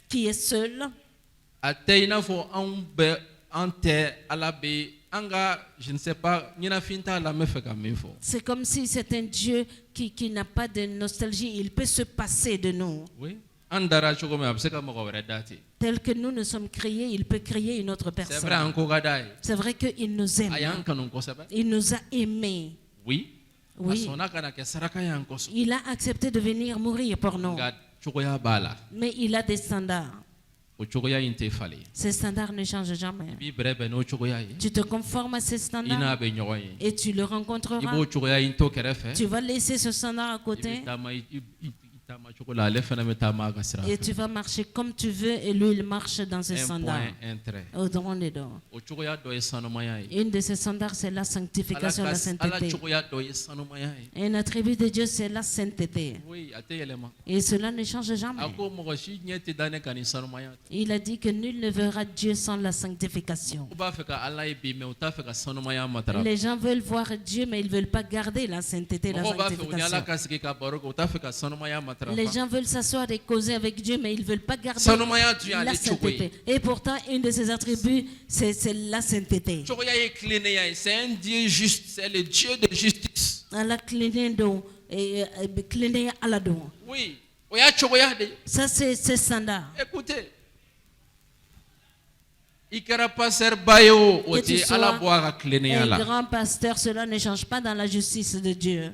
[SPEAKER 3] qui est seul.
[SPEAKER 2] Je ne sais pas.
[SPEAKER 3] C'est comme si c'est un Dieu qui n'a pas de nostalgie. Il peut se passer de nous.
[SPEAKER 2] Oui.
[SPEAKER 3] Tel que nous sommes créés, il peut créer une autre personne. C'est vrai qu'il nous aime. Il nous a aimés.
[SPEAKER 2] Oui.
[SPEAKER 3] Oui. Il a accepté de venir mourir pour nous. Mais il a des standards. Ces standards ne changent jamais. Tu te conformes à ces standards et tu le rencontreras. Tu vas laisser ce standard à côté et tu vas marcher comme tu veux et lui il marche dans ce standard. Une de ces standards c'est la sanctification, la sainteté. Et un attribut de Dieu c'est la sainteté. Et cela ne change jamais. Il a dit que nul ne verra Dieu sans la sanctification. Les gens veulent voir Dieu mais ils ne veulent pas garder la sainteté, la sanctification. Les gens veulent s'asseoir et causer avec Dieu, mais ils ne veulent pas garder la sainteté. Et pourtant, un de ses attributs, c'est la sainteté.
[SPEAKER 2] C'est un Dieu juste, c'est le Dieu de justice. Oui.
[SPEAKER 3] Ça, c'est standard.
[SPEAKER 2] Écoutez.
[SPEAKER 3] Que tu sois un grand pasteur, cela ne change pas dans la justice de Dieu.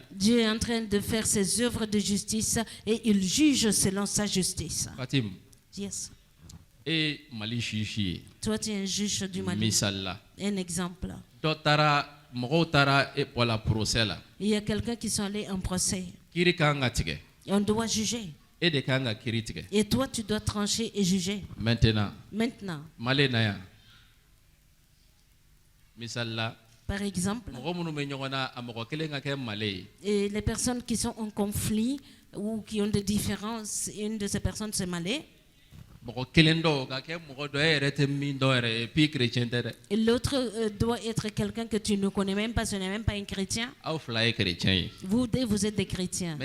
[SPEAKER 3] Dieu est en train de faire ses œuvres de justice et il juge selon sa justice. Yes. Toi, tu es un juge du Mali. Un exemple. Il y a quelqu'un qui sont allés en procès. Et on doit juger. Et toi, tu dois trancher et juger. Maintenant. Par exemple, et les personnes qui sont en conflit ou qui ont des différences, une de ces personnes c'est malais. Et l'autre doit être quelqu'un que tu ne connais même pas, ce n'est même pas un chrétien. Vous êtes des chrétiens.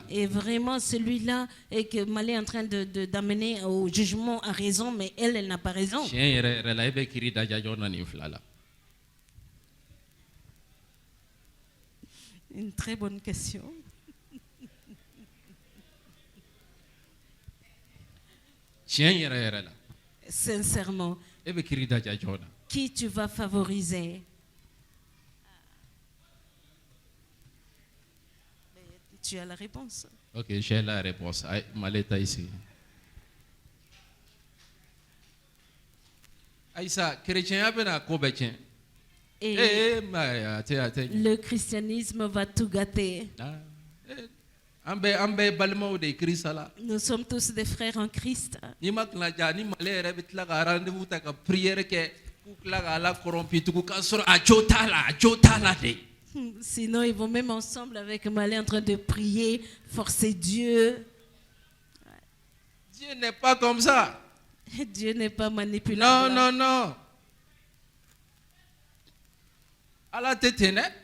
[SPEAKER 3] Et vraiment celui-là est que Malé est en train d'amener au jugement à raison, mais elle n'a pas raison. Une très bonne question. Sincèrement, qui tu vas favoriser? Tu as la réponse.
[SPEAKER 2] Ok, j'ai la réponse. Maleta ici. Aïssa, chrétien
[SPEAKER 3] et le christianisme va tout gâter. Nous sommes tous des frères en Christ. Sinon, ils vont même ensemble avec Malé en train de prier, forcer Dieu.
[SPEAKER 2] Dieu n'est pas comme ça.
[SPEAKER 3] Dieu n'est pas manipulable.
[SPEAKER 2] Non.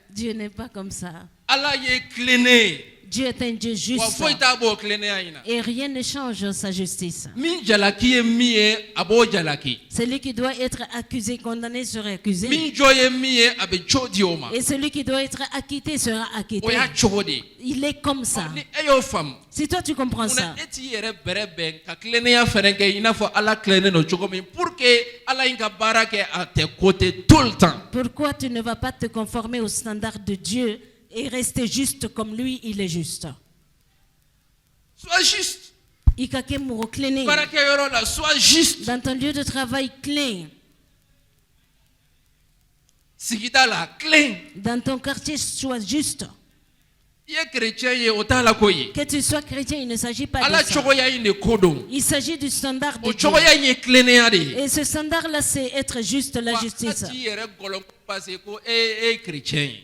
[SPEAKER 3] Dieu n'est pas comme ça.
[SPEAKER 2] Allah est cléné.
[SPEAKER 3] Dieu est un Dieu juste. Et rien ne change sa justice. Celui qui doit être accusé, condamné sera accusé. Et celui qui doit être acquitté sera acquitté. Il est comme ça. Si toi tu comprends ça, pourquoi tu ne vas pas te conformer aux standards de Dieu et rester juste comme lui, il est juste.
[SPEAKER 2] Sois juste.
[SPEAKER 3] Sois juste. Dans ton lieu de travail, clean. Dans ton quartier, sois juste. Que tu sois chrétien, il ne s'agit pas de ça. Il s'agit du standard de Dieu. Et ce standard-là, c'est être juste, la justice.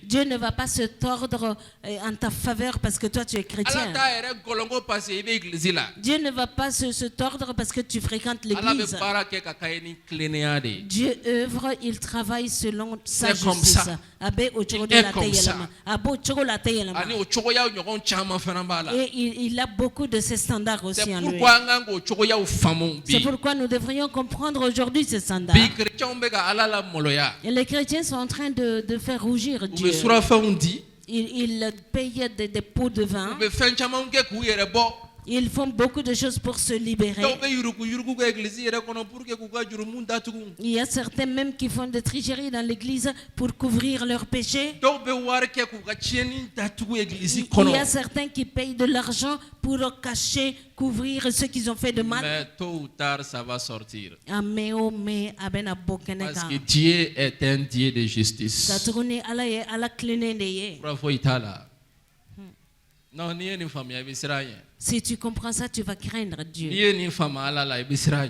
[SPEAKER 3] Dieu ne va pas se tordre en ta faveur parce que toi tu es chrétien. Dieu ne va pas se tordre parce que tu fréquentes l'église. Dieu œuvre, il travaille selon sa justice. Et il a beaucoup de ces standards aussi en lui. C'est pourquoi nous devrions comprendre aujourd'hui ces standards. Et les chrétiens sont en train de faire rougir Dieu. Ils payent des pots de vin. Ils font beaucoup de choses pour se libérer. Il y a certains même qui font des tricheries dans l'église pour couvrir leurs péchés. Il y a certains qui payent de l'argent pour cacher, couvrir ce qu'ils ont fait de mal.
[SPEAKER 2] Mais tôt ou tard, ça va sortir. Parce
[SPEAKER 3] que
[SPEAKER 2] Dieu est un Dieu de justice. Non,
[SPEAKER 3] si tu comprends ça, tu vas craindre Dieu.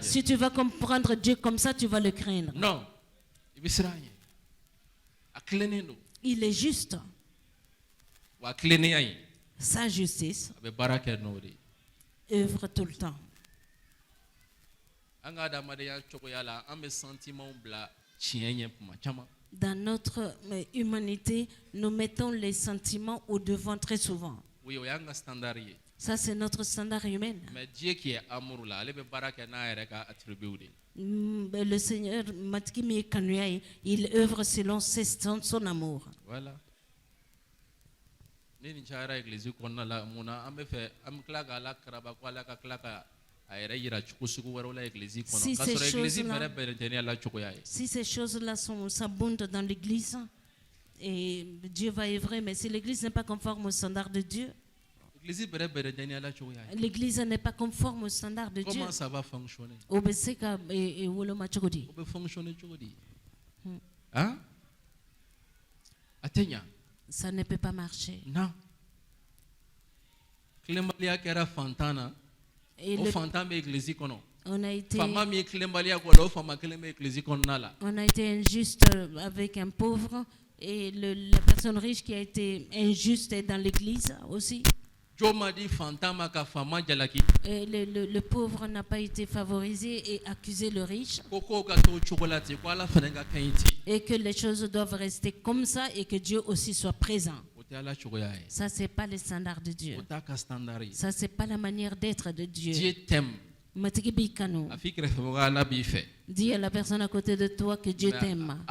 [SPEAKER 3] Si tu vas comprendre Dieu comme ça, tu vas le craindre.
[SPEAKER 2] Non.
[SPEAKER 3] Il est juste. Sa justice œuvre tout le temps. Dans notre humanité, nous mettons les sentiments au devant très souvent. Ça, c'est notre standard humain.
[SPEAKER 2] Mais Dieu qui est amour là,
[SPEAKER 3] le Seigneur, il œuvre selon son amour.
[SPEAKER 2] Voilà.
[SPEAKER 3] Si ces choses-là s'abondent dans l'église, et Dieu va œuvrer, mais si l'église n'est pas conforme au standard de Dieu, l'église n'est pas conforme au standard de Dieu.
[SPEAKER 2] Comment ça va fonctionner? Hein?
[SPEAKER 3] Ça ne peut pas marcher.
[SPEAKER 2] Non.
[SPEAKER 3] Et on a été injuste avec un pauvre, et la personne riche qui a été injuste dans l'église aussi. Et le pauvre n'a pas été favorisé et accusé le riche. Et que les choses doivent rester comme ça et que Dieu aussi soit présent. Ça, c'est pas le standard de Dieu. Ça, c'est pas la manière d'être de Dieu.
[SPEAKER 2] Dieu t'aime.
[SPEAKER 3] Dis à la personne à côté de toi que Dieu t'aime.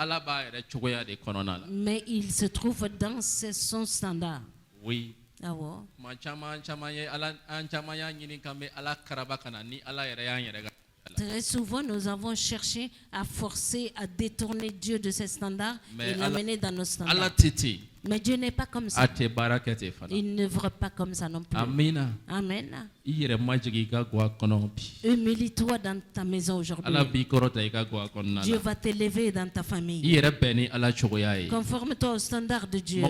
[SPEAKER 3] Mais il se trouve dans son standard.
[SPEAKER 2] Oui.
[SPEAKER 3] Ah ouais. Très souvent, nous avons cherché à forcer, à détourner Dieu de ses standards et l'amener dans nos standards. Mais Dieu n'est pas comme ça. Il n'œuvre pas comme ça non plus.
[SPEAKER 2] Amen.
[SPEAKER 3] Amen. Humilie-toi dans ta maison aujourd'hui. Dieu va t'élever dans ta famille. Conforme-toi au standard de Dieu.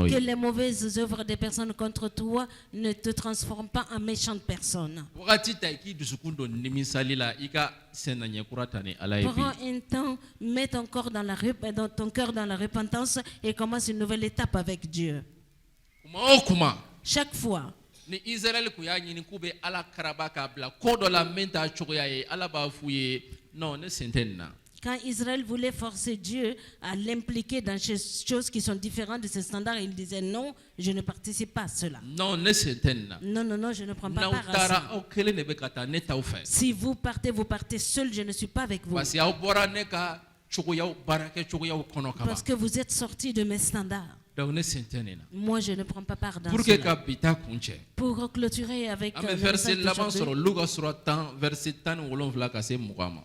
[SPEAKER 3] Que les mauvaises œuvres des personnes contre toi ne te transforment pas en méchante personne. Prends un temps, mets ton cœur dans la repentance et commence une nouvelle étape avec Dieu. Chaque fois. Quand Israël voulait forcer Dieu à l'impliquer dans ces choses qui sont différentes de ses standards, il disait non, je ne participe pas à cela. Non, je ne prends pas part à ça. Si vous partez seul, je ne suis pas avec vous. Parce que vous êtes sortis de mes standards. Moi, je ne prends pas part dans cela. Pour clôturer avec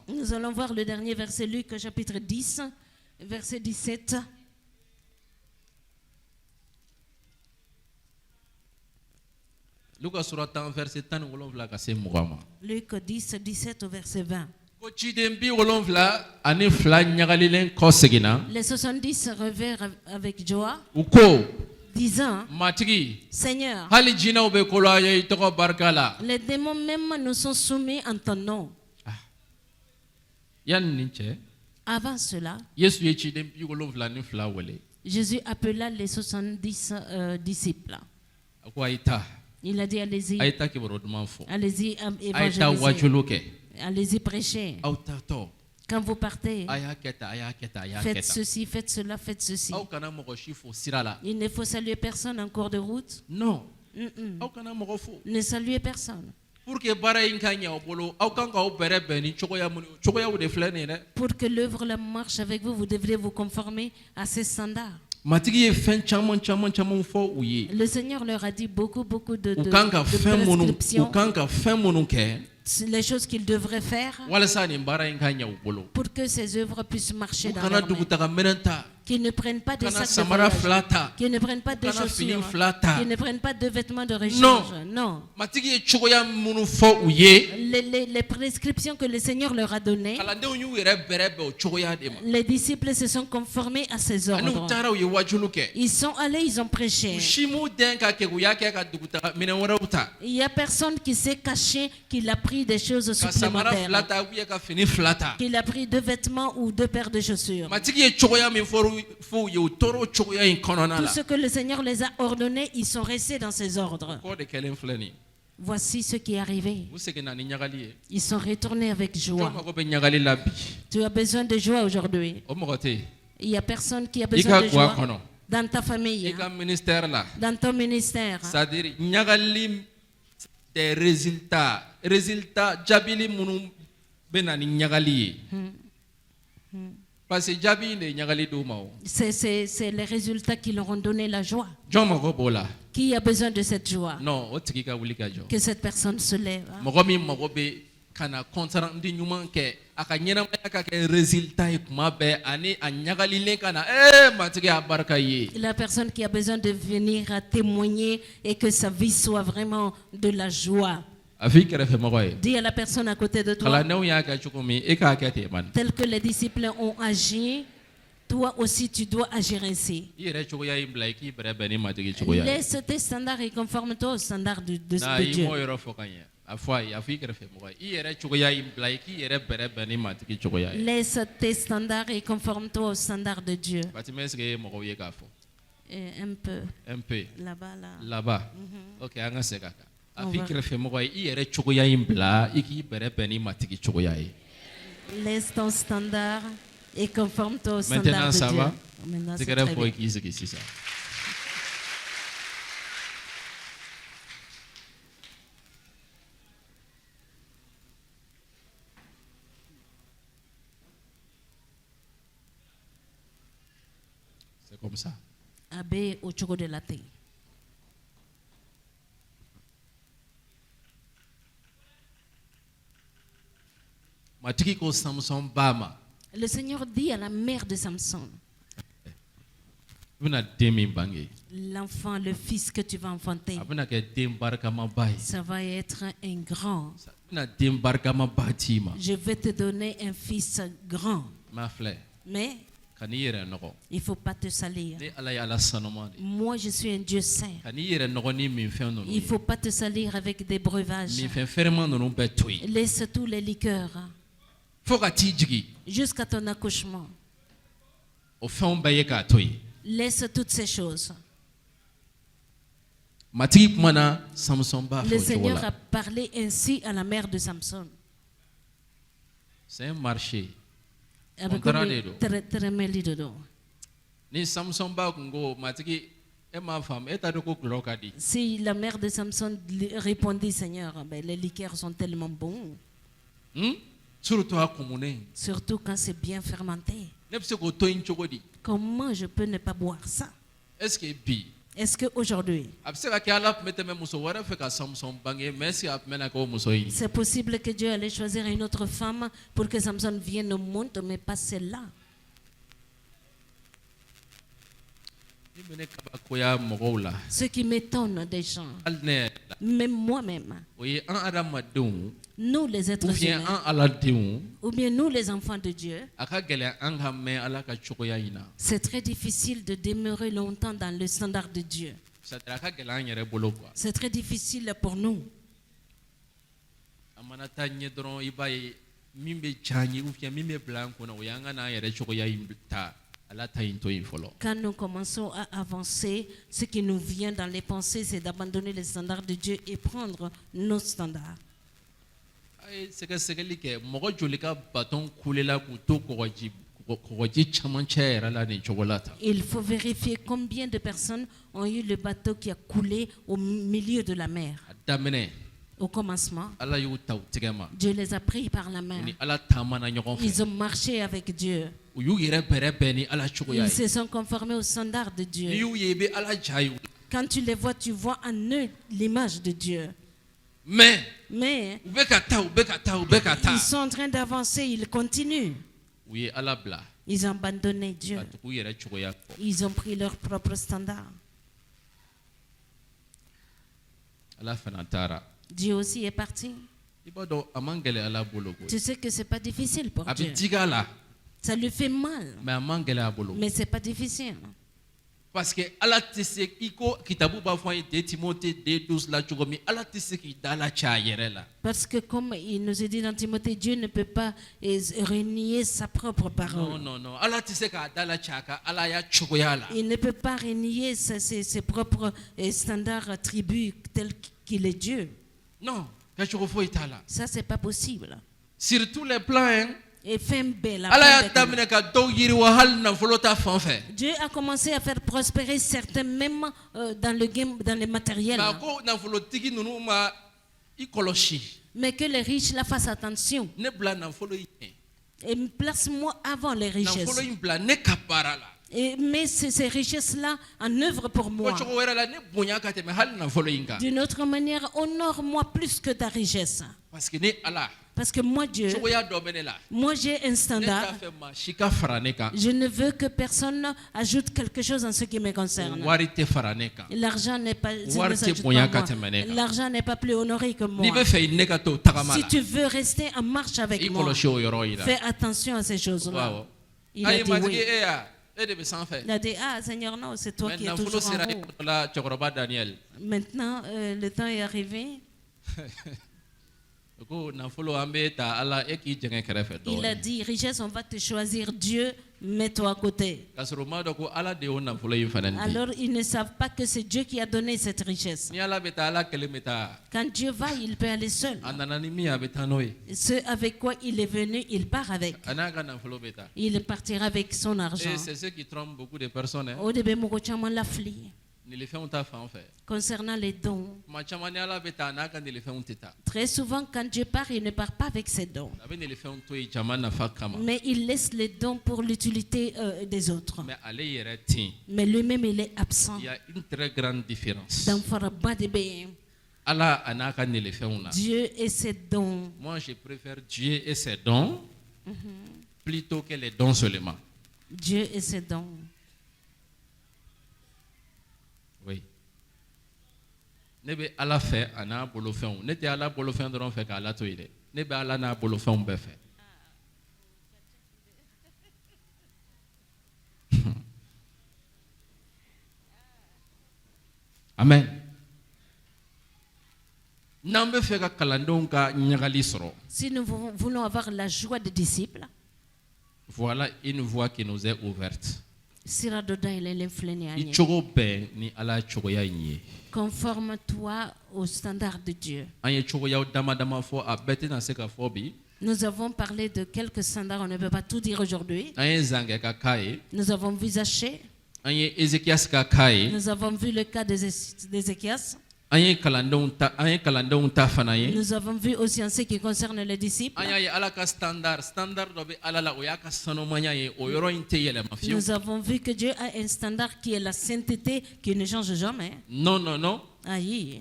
[SPEAKER 3] nous allons voir le dernier verset, Luc chapitre 10, verset 17. Luc 10, 17 au verset 20. Les 70 revinrent avec joie, disant, Seigneur, les démons même nous sont soumis en ton nom. Avant cela, Jésus appela les 70 disciples. Il a dit, allez-y, allez-y évangéliser. Allez-y prêcher. Quand vous partez, faites ceci, faites cela, faites ceci. Il ne faut saluer personne en cours de route.
[SPEAKER 2] Non.
[SPEAKER 3] Ne saluez personne.
[SPEAKER 2] Pour que
[SPEAKER 3] l'œuvre marche avec vous, vous devrez vous conformer à ces standards. Le Seigneur leur a dit beaucoup de prescriptions. Les choses qu'ils devraient faire pour que ces œuvres puissent marcher dans leur main. Qu'ils ne prennent pas de sacs de voyage, qu'ils ne prennent pas de chaussures, qu'ils ne prennent pas de vêtements de rechange. Non. Les prescriptions que le Seigneur leur a données, les disciples se sont conformés à ces ordres. Ils sont allés, ils ont prêché. Il n'y a personne qui s'est caché qu'il a pris des choses supplémentaires, qu'il a pris 2 vêtements ou 2 paires de chaussures. Tout ce que le Seigneur les a ordonnés, ils sont restés dans ces ordres. Voici ce qui est arrivé. Ils sont retournés avec joie. Tu as besoin de joie aujourd'hui. Il n'y a personne qui a besoin de joie dans ta famille, dans ton ministère.
[SPEAKER 2] C'est-à-dire, des résultats, jabili munu benani nyagali. Parce que
[SPEAKER 3] c'est les résultats qui leur ont donné la joie. Qui a besoin de cette joie?
[SPEAKER 2] Non,
[SPEAKER 3] que cette personne se lève. La personne qui a besoin de venir à témoigner et que sa vie soit vraiment de la joie. Dis à la personne à côté de toi, tel que les disciples ont agi, toi aussi tu dois agir ainsi. Laisse tes standards et conforme-toi aux standards de Dieu. Laisse tes standards et conforme-toi aux standards de Dieu. Un peu. Là-bas, là.
[SPEAKER 2] Là-bas. Ok,
[SPEAKER 3] laisse ton standard et conforme-toi au standard de Dieu. Maintenant, ça va?
[SPEAKER 2] C'est comme ça.
[SPEAKER 3] Abe au choco de la thé. Le Seigneur dit à la mère de Samson, l'enfant, le fils que tu vas enfanter, ça va être un grand. Je vais te donner un fils grand. Mais il ne faut pas te salir. Moi, je suis un Dieu saint. Il ne faut pas te salir avec des breuvages. Laisse tous les liqueurs jusqu'à ton accouchement. Laisse toutes ces choses. Le Seigneur a parlé ainsi à la mère de Samson.
[SPEAKER 2] C'est un marché.
[SPEAKER 3] Si la mère de Samson répondit, Seigneur, les liqueurs sont tellement bons. Surtout quand c'est bien fermenté. Comment je peux ne pas boire ça? Est-ce qu'aujourd'hui, c'est possible que Dieu allait choisir une autre femme pour que Samson vienne au monde, mais pas celle-là? Ce qui m'étonne des gens, même moi-même, nous les êtres humains, ou bien nous les enfants de Dieu, c'est très difficile de demeurer longtemps dans le standard de Dieu. C'est très difficile pour nous. Quand nous commençons à avancer, ce qui nous vient dans les pensées, c'est d'abandonner les standards de Dieu et prendre nos standards. Il faut vérifier combien de personnes ont eu le bateau qui a coulé au milieu de la mer. Au commencement, Dieu les a pris par la main. Ils ont marché avec Dieu. Ils se sont conformés aux standards de Dieu. Quand tu les vois, tu vois en eux l'image de Dieu. Mais ils sont en train d'avancer, ils continuent. Ils ont abandonné Dieu. Ils ont pris leurs propres standards. Dieu aussi est parti. Tu sais que ce n'est pas difficile pour Dieu. Ça lui fait mal. Mais ce n'est pas difficile.
[SPEAKER 1] Parce que
[SPEAKER 3] comme il nous est dit dans Timothée, Dieu ne peut pas renier sa propre parole.
[SPEAKER 1] Non.
[SPEAKER 3] Il ne peut pas renier ses propres standards attributs tels qu'il est Dieu.
[SPEAKER 1] Non.
[SPEAKER 3] Ça, c'est pas possible.
[SPEAKER 1] Sur tous les plans,
[SPEAKER 3] et Dieu a commencé à faire prospérer certains même dans les matériels. Mais que les riches là fassent attention. Et place-moi avant les richesses. Mais ces richesses-là en œuvre pour moi. D'une autre manière, honore-moi plus que ta richesse. Parce que moi, Dieu, moi j'ai un standard. Je ne veux que personne ajoute quelque chose en ce qui me concerne. L'argent n'est pas, l'argent n'est pas plus honoré que moi. Si tu veux rester en marche avec moi, fais attention à ces choses-là. Il a dit oui. Il a dit, ah Seigneur, non, c'est toi qui es toujours en haut. Maintenant, le temps est arrivé. Il a dit, richesse, on va te choisir Dieu, mets-toi à côté. Alors ils ne savent pas que c'est Dieu qui a donné cette richesse. Quand Dieu va, il peut aller seul. Ce avec quoi il est venu, il part avec. Il partira avec son argent.
[SPEAKER 1] Et c'est ce qui trompe beaucoup de personnes.
[SPEAKER 3] Concernant les dons, très souvent quand Dieu part, il ne part pas avec ses dons, mais il laisse les dons pour l'utilité des autres. Mais lui-même il est absent.
[SPEAKER 1] Il y a une très grande différence.
[SPEAKER 3] Dieu et ses dons.
[SPEAKER 1] Moi je préfère Dieu et ses dons plutôt que les dons seulement.
[SPEAKER 3] Dieu et ses dons.
[SPEAKER 1] Oui. Ne be ala fait ana bolofɛnw ne tɛ ala bolofɛn dɔrɔn fɛ k'ala to yi dɛ ne bɛ ala n'a bolofɛnw bɛɛ fɛ. Amen. N'an bɛ fɛ ka kalandenw ka ɲagali sɔrɔ.
[SPEAKER 3] Si nous voulons avoir la joie des disciples,
[SPEAKER 1] voilà une voie qui nous est ouverte.
[SPEAKER 3] Conforme-toi au standard de Dieu. Nous avons parlé de quelques standards, on ne peut pas tout dire aujourd'hui. Nous avons vu Zachée. Nous avons vu le cas d'Ézéchias. Nous avons vu aussi en ce qui concerne les disciples. Nous avons vu que Dieu a un standard qui est la sainteté qui ne change jamais.
[SPEAKER 1] Non.
[SPEAKER 3] Aïe.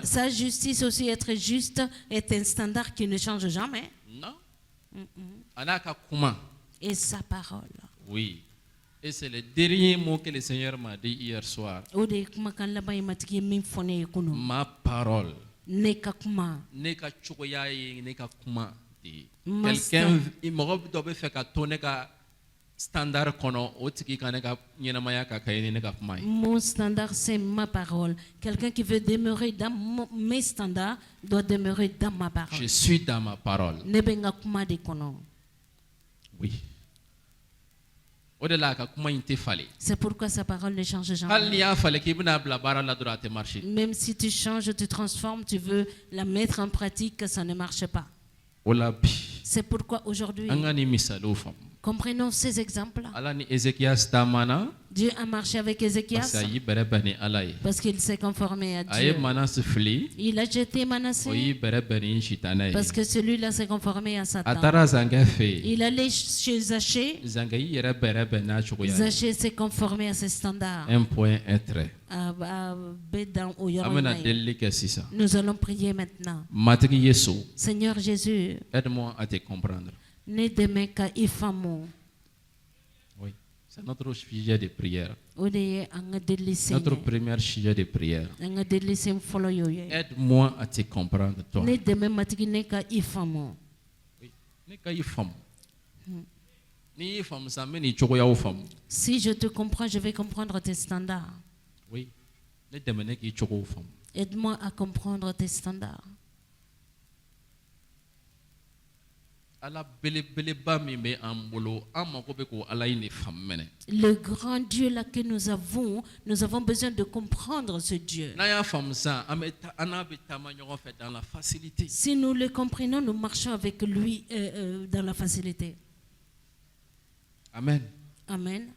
[SPEAKER 3] Sa justice aussi, être juste, est un standard qui ne change jamais.
[SPEAKER 1] Non.
[SPEAKER 3] Et sa parole.
[SPEAKER 1] Oui. Et c'est le dernier mot que le Seigneur m'a dit hier soir. Ma parole. Quelqu'un il me fait standard
[SPEAKER 3] mon standard c'est ma parole. Quelqu'un qui veut demeurer dans mes standards doit demeurer dans ma parole.
[SPEAKER 1] Je suis dans ma parole. Oui.
[SPEAKER 3] C'est pourquoi sa parole ne change jamais. Même si tu changes, tu transformes, tu veux la mettre en pratique, ça ne marche pas. C'est pourquoi aujourd'hui, Comprenons ces exemples. Dieu a marché avec Ézéchias parce qu'il s'est conformé à Dieu. Il a jeté Manassé parce que celui-là s'est conformé à Satan. Il allait chez Zachée. Zachée s'est conformé à ses standards.
[SPEAKER 2] Un point, un trait.
[SPEAKER 3] Nous allons prier maintenant. Seigneur Jésus,
[SPEAKER 2] aide-moi à te comprendre.
[SPEAKER 3] Oui,
[SPEAKER 2] c'est notre sujet de prière. Notre premier sujet de prière. Aide-moi à te comprendre, toi.
[SPEAKER 3] Si je te comprends, je vais comprendre tes standards.
[SPEAKER 2] Oui.
[SPEAKER 3] Aide-moi à comprendre tes standards. Le grand Dieu là que nous avons besoin de comprendre ce Dieu. Si nous le comprenons, nous marchons avec lui dans la facilité.
[SPEAKER 2] Amen.
[SPEAKER 3] Amen.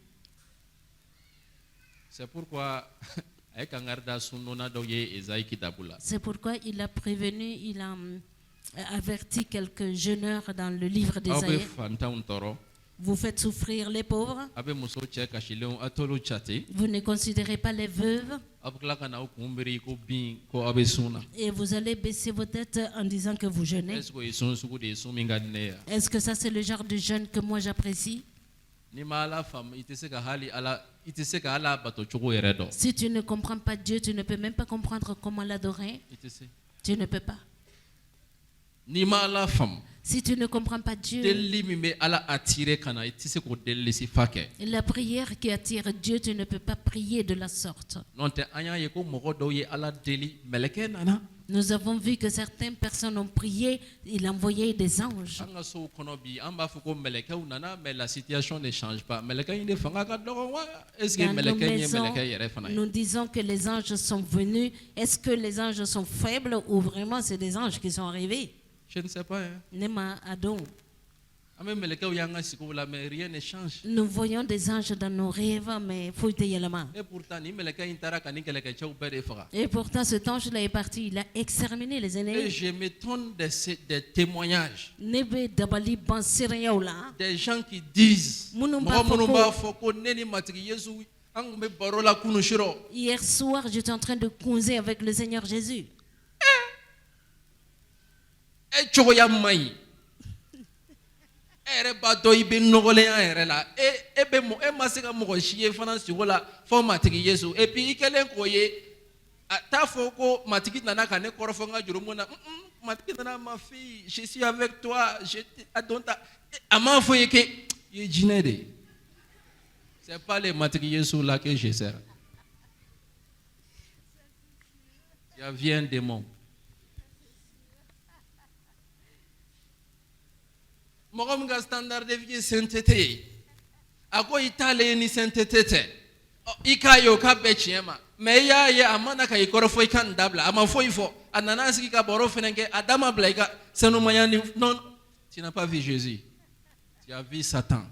[SPEAKER 2] C'est pourquoi
[SPEAKER 3] il a prévenu, il a averti quelques jeûneurs dans le livre d'Ésaïe. Vous faites souffrir les pauvres. Vous ne considérez pas les veuves. Et vous allez baisser vos têtes en disant que vous jeûnez. Est-ce que ça c'est le genre de jeûne que moi j'apprécie? Si tu ne comprends pas Dieu, tu ne peux même pas comprendre comment l'adorer. Tu ne peux pas. Si tu ne comprends pas Dieu, la prière qui attire Dieu, tu ne peux pas prier de la sorte. Nous avons vu que certaines personnes ont prié, il a envoyé des anges.
[SPEAKER 2] Mais la situation ne change pas.
[SPEAKER 3] Nous disons que les anges sont venus. Est-ce que les anges sont faibles ou vraiment c'est des anges qui sont arrivés?
[SPEAKER 2] Je ne sais pas. Mais rien ne change.
[SPEAKER 3] Nous voyons des anges dans nos rêves, mais faut y aller. Et pourtant, cet ange-là est parti, il a exterminé les ennemis.
[SPEAKER 2] Et je m'étonne des témoignages. Des gens qui disent
[SPEAKER 3] hier soir, j'étais en train de causer avec le Seigneur Jésus.
[SPEAKER 2] Je suis avec toi. C'est pas les Jésus là que je sers. Il vient un démon. Mogamga standard de vie sainteté. Ako itale ni sainteté. Ikayo ka bechiema. Mais ya amana ka ikoro foi kan dabla. Ama foi fo. Ananasi ka boro fenenge adama blaika. Sanu mayani non. Tu n'as pas vu Jésus. Tu as vu Satan.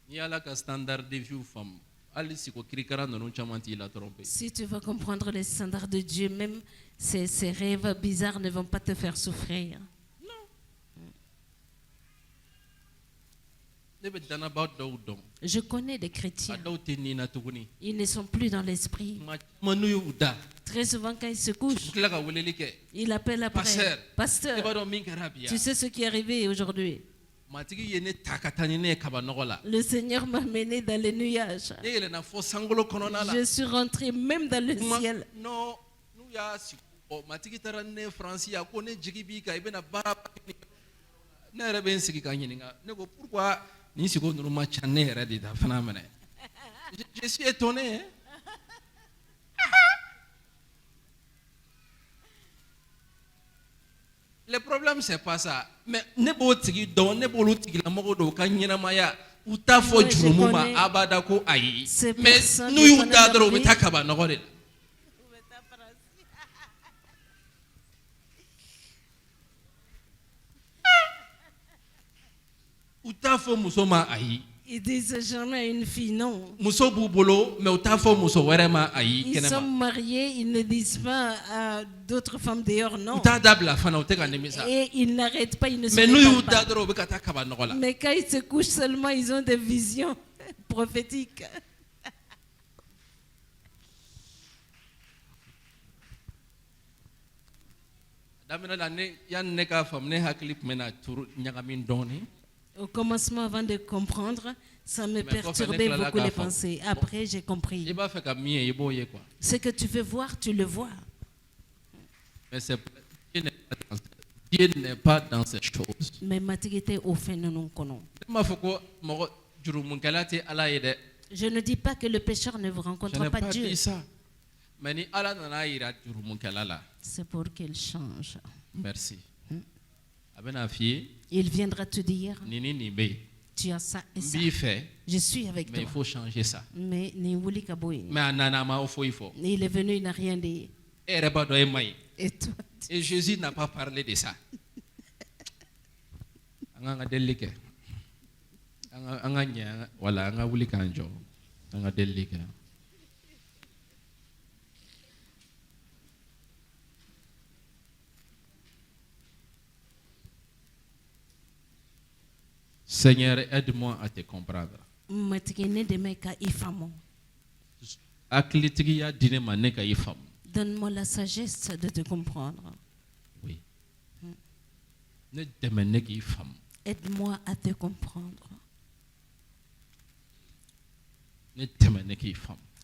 [SPEAKER 2] Ni ala ka standard de vie femme.
[SPEAKER 3] Si tu veux comprendre les standards de Dieu, même ces rêves bizarres ne vont pas te faire souffrir.
[SPEAKER 2] Non.
[SPEAKER 3] Je connais des chrétiens. Ils ne sont plus dans l'esprit. Très souvent, quand ils se couchent, ils appellent après. Pasteur, tu sais ce qui est arrivé aujourd'hui? Le Seigneur m'a mené dans les nuages. Je suis rentré même dans le ciel.
[SPEAKER 2] Je suis étonné. Le problème c'est pas ça. Mais ne bo tigi do ne bo tigi la mogo do kanyina maya uta fo jurumuma abada ko ayi. Mais nous yuta dro bitakaba nogore.
[SPEAKER 3] Ils disent jamais une fille non. Ils
[SPEAKER 1] sont
[SPEAKER 3] mariés, ils ne disent pas à d'autres femmes dehors non. Et ils n'arrêtent pas, ils ne se répandent pas. Mais quand ils se couchent seulement, ils ont des visions prophétiques. Au commencement, avant de comprendre, ça me perturbait beaucoup les pensées. Après, j'ai compris. Ce que tu veux voir, tu le vois.
[SPEAKER 1] Mais Dieu n'est pas dans ces choses.
[SPEAKER 3] Mais je ne dis pas que le pécheur ne vous rencontre pas Dieu. C'est pour qu'il change.
[SPEAKER 1] Merci.
[SPEAKER 3] Il viendra te dire, tu as ça et ça. Je suis avec toi.
[SPEAKER 1] Mais il faut changer ça.
[SPEAKER 3] Mais il est venu, il n'a rien dit. Et toi,
[SPEAKER 1] et Jésus n'a pas parlé de ça. Seigneur, aide-moi à te comprendre.
[SPEAKER 3] Donne-moi la sagesse de te comprendre.
[SPEAKER 1] Oui.
[SPEAKER 3] Aide-moi à te comprendre.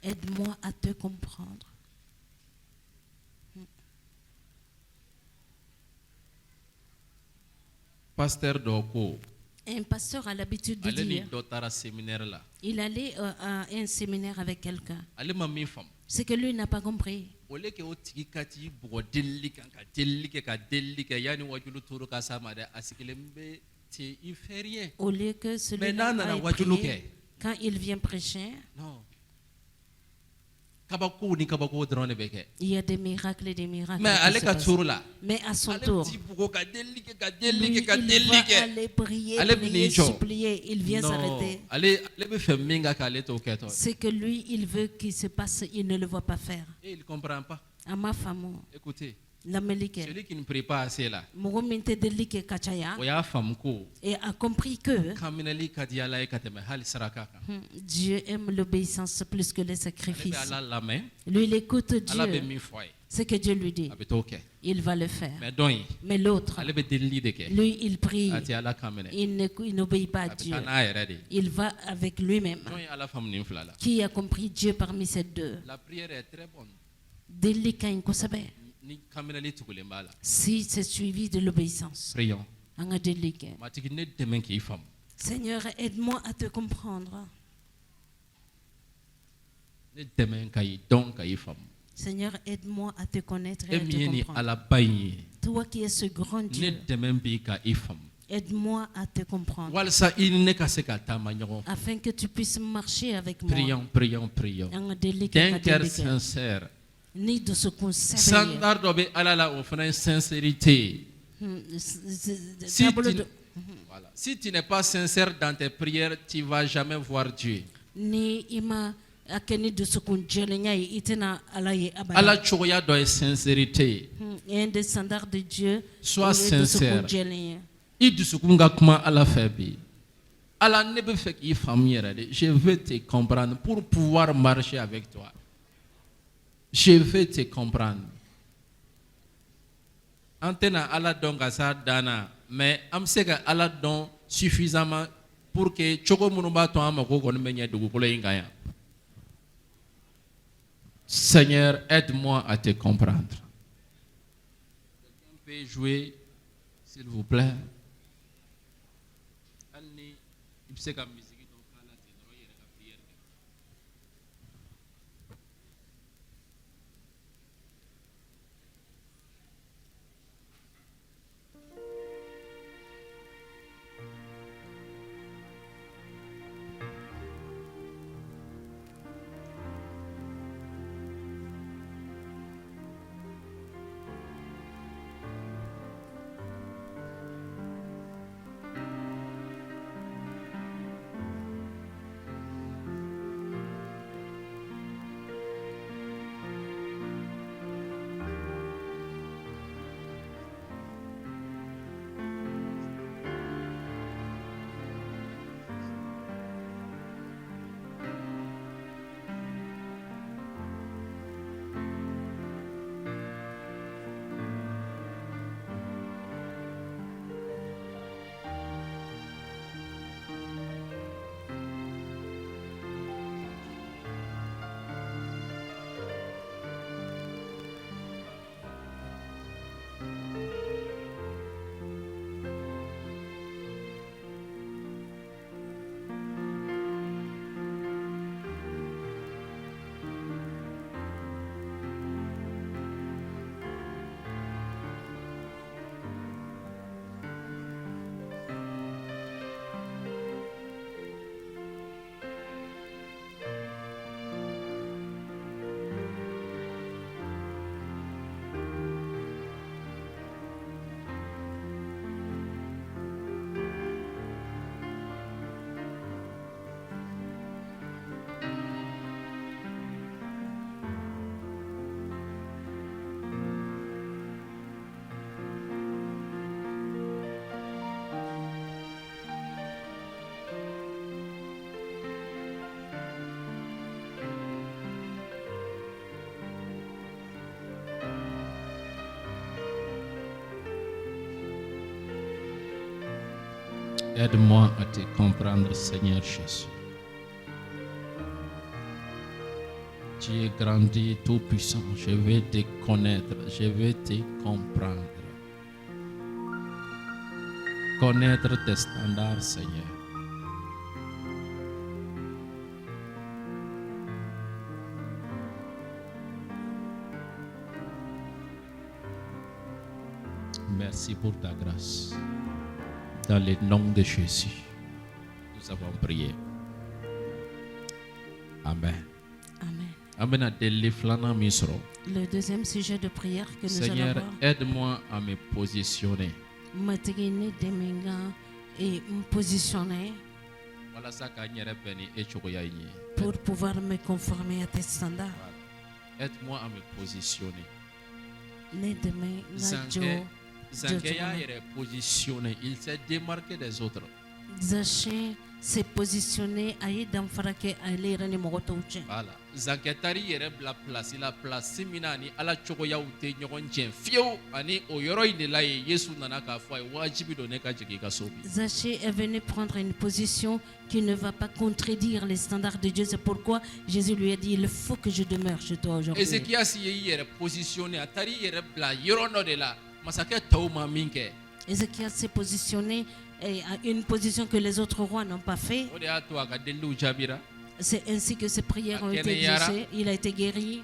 [SPEAKER 3] Aide-moi à te comprendre.
[SPEAKER 1] Pasteur Doko.
[SPEAKER 3] Un pasteur a l'habitude de dire, il allait à un séminaire avec quelqu'un. C'est que lui n'a pas compris. Au lieu que celui-là aille prier, quand il vient prêcher, il y a des miracles et des miracles. Mais à son tour, lui, il va aller prier, supplier. Il vient s'arrêter. C'est que lui, il veut qu'il se passe, il ne le voit pas faire.
[SPEAKER 1] Et il ne comprend pas.
[SPEAKER 3] À ma femme.
[SPEAKER 1] Écoutez. Celui qui ne prie pas assez là.
[SPEAKER 3] Et a compris que Dieu aime l'obéissance plus que les sacrifices. Lui, il écoute Dieu. Ce que Dieu lui dit, il va le faire. Mais l'autre, lui, il prie. Il n'obéit pas à Dieu. Il va avec lui-même. Qui a compris Dieu parmi ces deux?
[SPEAKER 1] La prière est très bonne.
[SPEAKER 3] Si c'est suivi de l'obéissance.
[SPEAKER 1] Prions.
[SPEAKER 3] Seigneur, aide-moi à te comprendre. Seigneur, aide-moi à te connaître et à te comprendre. Toi qui es ce grand Dieu, aide-moi à te comprendre. Afin que tu puisses marcher avec moi.
[SPEAKER 1] Prions. D'un cœur sincère.
[SPEAKER 3] Ni de ce qu'on sait.
[SPEAKER 1] Sincérité. Si tu n'es pas sincère dans tes prières, tu ne vas jamais voir Dieu. Allah choya doit sincérité.
[SPEAKER 3] Un des standards de Dieu.
[SPEAKER 1] Sois sincère. Allah ne veut faire qu'il je veux te comprendre pour pouvoir marcher avec toi. Je veux te comprendre. Antena Allah don gasa dana, mais amsega Allah don suffisamment pour que choko munuba to amako kon menye dugukolo ingaya. Seigneur, aide-moi à te comprendre. Quelqu'un peut jouer, s'il vous plaît. Alni ibseka musique donc ala te no yere ka prière.
[SPEAKER 2] Aide-moi à te comprendre, Seigneur Jésus. Tu es grand et tout puissant. Je vais te connaître, je vais te comprendre. Connaître tes standards, Seigneur. Merci pour ta grâce. Dans le nom de Jésus, nous avons prié. Amen.
[SPEAKER 3] Amen. Le deuxième sujet de prière que nous allons
[SPEAKER 2] Seigneur, aide-moi à me positionner.
[SPEAKER 3] Et me positionner pour pouvoir me conformer à tes standards.
[SPEAKER 2] Aide-moi à me positionner. Zankeya est positionné, il s'est démarqué des autres.
[SPEAKER 3] Zaché s'est positionné à Yedamfarake à l'Irani Mogotouche.
[SPEAKER 2] Voilà. Zanketari est la place, il a placé Minani à la Chokoya ou Tenyonchen. Fio, Ani, Oyoro de la Yesu Nanaka, Wajibi de Neka Jekika Sobi.
[SPEAKER 3] Zaché est venu prendre une position qui ne va pas contredire les standards de Dieu. C'est pourquoi Jésus lui a dit il faut que je demeure chez toi aujourd'hui.
[SPEAKER 2] Ezekias est positionné, Atari est la Yorono de la.
[SPEAKER 3] Ézéchiel s'est positionné à une position que les autres rois n'ont pas fait. C'est ainsi que ses prières ont été exaucées. Il a été guéri.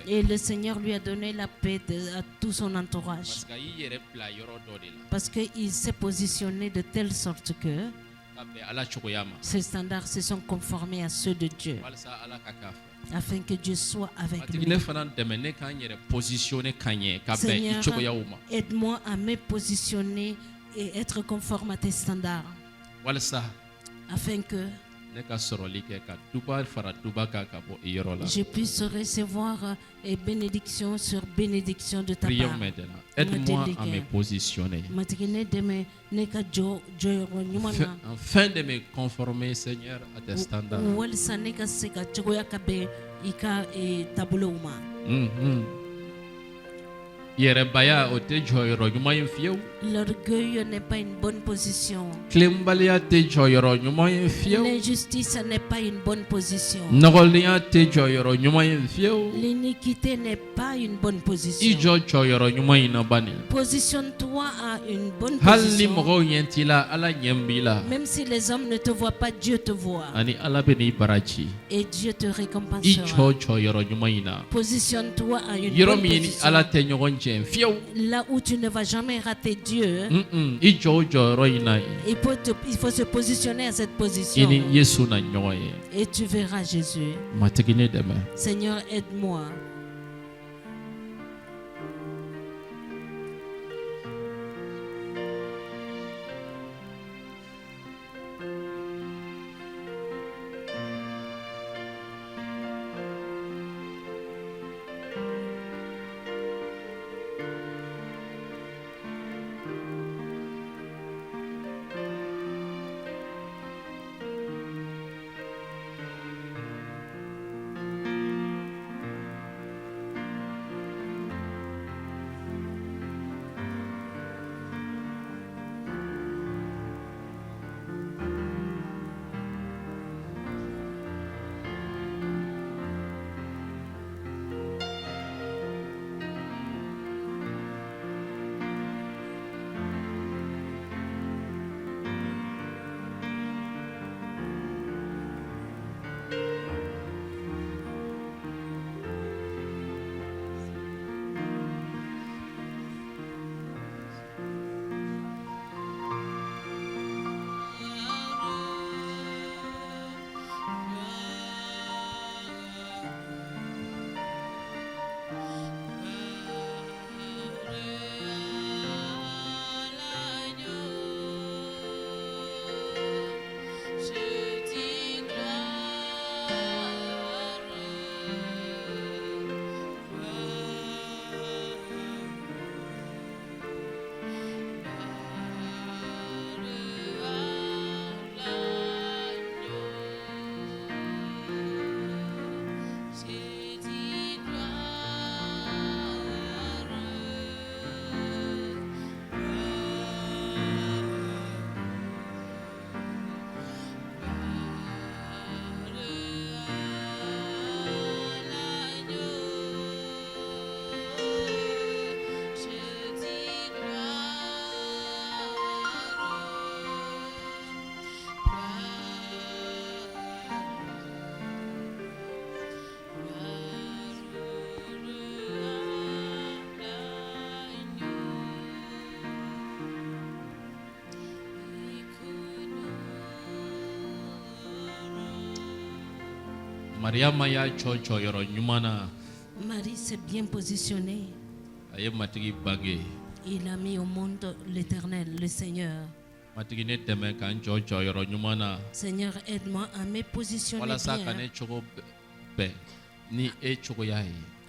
[SPEAKER 3] Et le Seigneur lui a donné la paix à tout son entourage. Parce qu'il s'est positionné de telle sorte que ses standards se sont conformés à ceux de Dieu. Afin que Dieu soit avec nous. Seigneur, aide-moi à me positionner et être conforme à tes standards. Afin que je puisse recevoir bénédiction sur bénédiction de ta part.
[SPEAKER 2] Aide-moi à me positionner. Afin de me conformer, Seigneur, à tes standards.
[SPEAKER 3] L'orgueil n'est pas une bonne position. L'injustice n'est pas une bonne position. L'iniquité n'est pas une bonne position. Positionne-toi à une bonne position. Même si les hommes ne te voient pas, Dieu te voit. Et Dieu te récompensera. Positionne-toi à une bonne position. Là où tu ne vas jamais rater Dieu, il faut se positionner à cette position. Et tu verras Jésus. Seigneur, aide-moi. Marie s'est bien positionnée. Il a mis au monde l'Éternel, le Seigneur. Seigneur, aide-moi à me positionner bien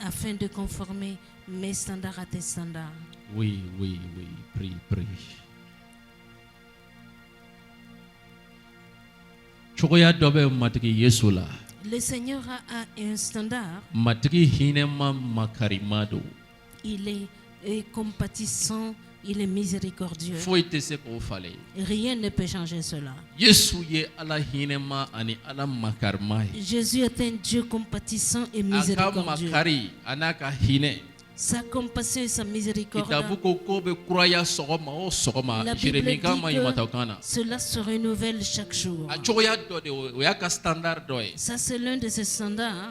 [SPEAKER 3] afin de conformer mes standards à tes standards.
[SPEAKER 2] Oui, prie.
[SPEAKER 3] Le Seigneur a un standard. Il est compatissant, il est miséricordieux. Rien ne peut changer cela. Jésus est un Dieu compatissant et miséricordieux. Sa compassion et sa miséricorde. La Bible dit que cela se renouvelle chaque jour. Ça, c'est l'un de ses standards.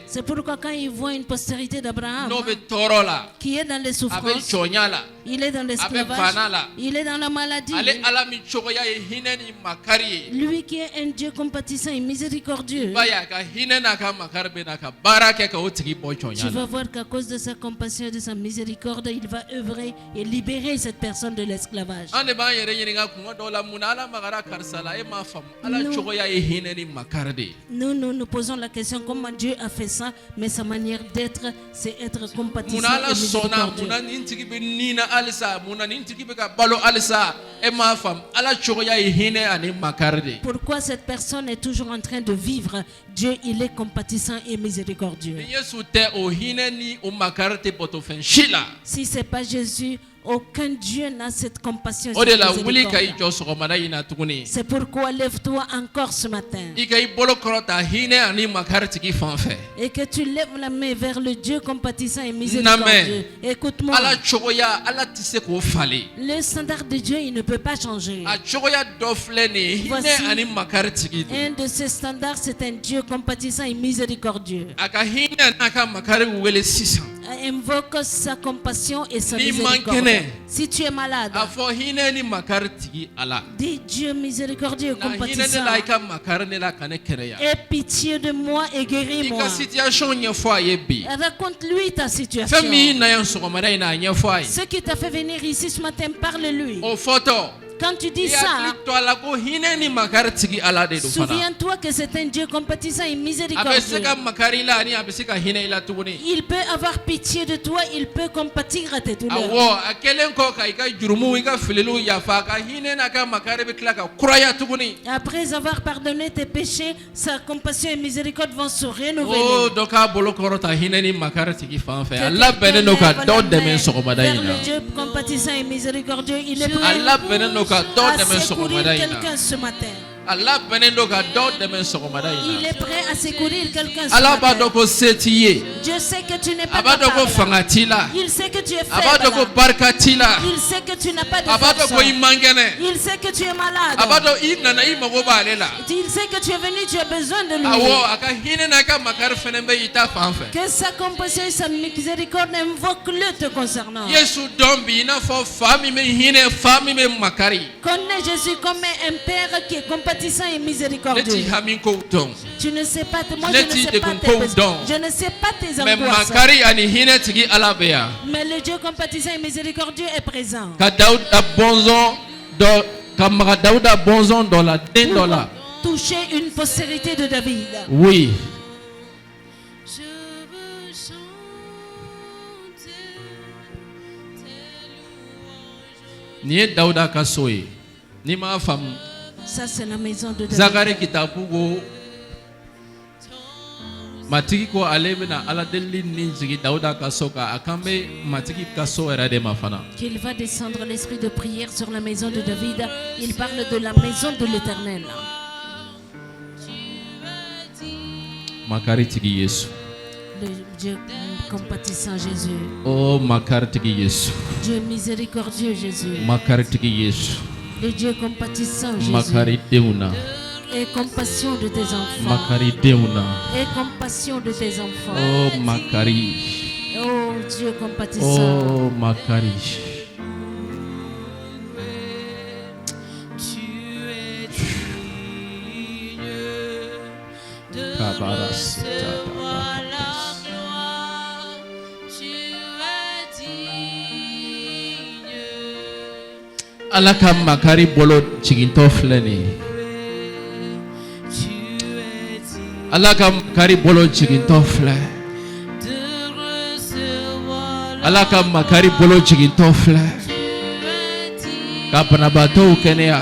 [SPEAKER 3] C'est pourquoi quand il voit une postérité d'Abraham qui est dans les souffrances, il est dans l'esclavage, il est dans la maladie, lui qui est un Dieu compatissant et miséricordieux, tu vas voir qu'à cause de sa compassion et de sa miséricorde, il va œuvrer et libérer cette personne de l'esclavage. Nous posons la question comment Dieu a fait ça, mais sa manière d'être, c'est être compatissant et miséricordieux. Pourquoi cette personne est toujours en train de vivre? Dieu, il est compatissant et miséricordieux. Si ce n'est pas Jésus, aucun Dieu n'a cette compassion. C'est pourquoi lève-toi encore ce matin et que tu lèves la main vers le Dieu compatissant et miséricordieux. Écoute-moi. Le standard de Dieu, il ne peut pas changer. Voici un de ces standards, c'est un Dieu compatissant et misércordieux. Invoque sa compassion et sa miséricorde. Si tu es malade, dis Dieu miséricordieux et compatissant, aie pitié de moi et guéris-moi. Raconte-lui ta situation. Ce qui t'a fait venir ici ce matin, parle-lui. Quand tu dis ça, souviens-toi que c'est un Dieu compatissant et miséricordieux. Il peut avoir pitié de toi, il peut compatir à tes douleurs. Après avoir pardonné tes péchés, sa compassion et miséricorde vont se renouveler. Vers le Dieu compatissant et miséricordieux, il est prêt à secourir quelqu'un ce matin. Il est prêt à secourir quelqu'un ce matin. Dieu sait que tu n'es pas capable. Il sait que tu es faible. Il sait que tu n'as pas de force. Il sait que tu es malade. Il sait que tu es venu, tu as besoin de lui. Que sa compassion et sa miséricorde invoque-le te concernant. Connais Jésus comme un père qui est compatissant et miséricordieux. Tu ne sais pas, moi je ne sais pas tes besoins. Je ne sais pas tes angoisses. Mais le Dieu compatissant et miséricordieux est présent. Toucher une postérité de David.
[SPEAKER 2] Oui.
[SPEAKER 3] Ça c'est la maison de David. Qu'il va descendre l'esprit de prière sur la maison de David. Il parle de la maison de l'Éternel. Le Dieu compatissant Jésus.
[SPEAKER 2] Oh,
[SPEAKER 3] Dieu miséricordieux Jésus. Le Dieu compatissant Jésus. Et compassion de tes enfants. Et compassion de tes enfants.
[SPEAKER 2] Oh,
[SPEAKER 3] oh Dieu compatissant.
[SPEAKER 2] Oh, Alaka makari bolo chiginto fleni. Alaka makari bolo chiginto fle. Alaka makari bolo chiginto fle. Kapanabato Kenya.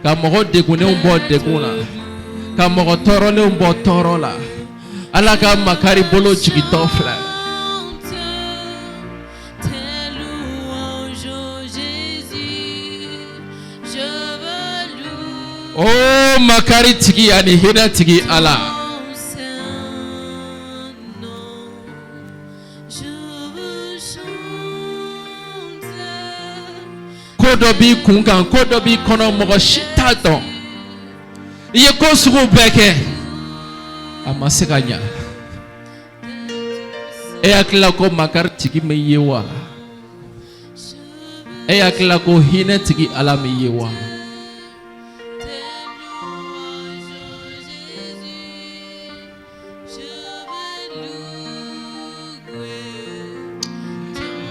[SPEAKER 2] Kamogo degune umbo deguna. Kamogo toro le umbo toro la. Alaka makari bolo chiginto fle. Oh makari tigi ani hina tigi ala. Kodobi kungan kodobi kono mogo shitato. Iye ko sugu beke. Amasekanya. E akila ko makari tigi me yewa. E akila ko hina tigi ala me yewa.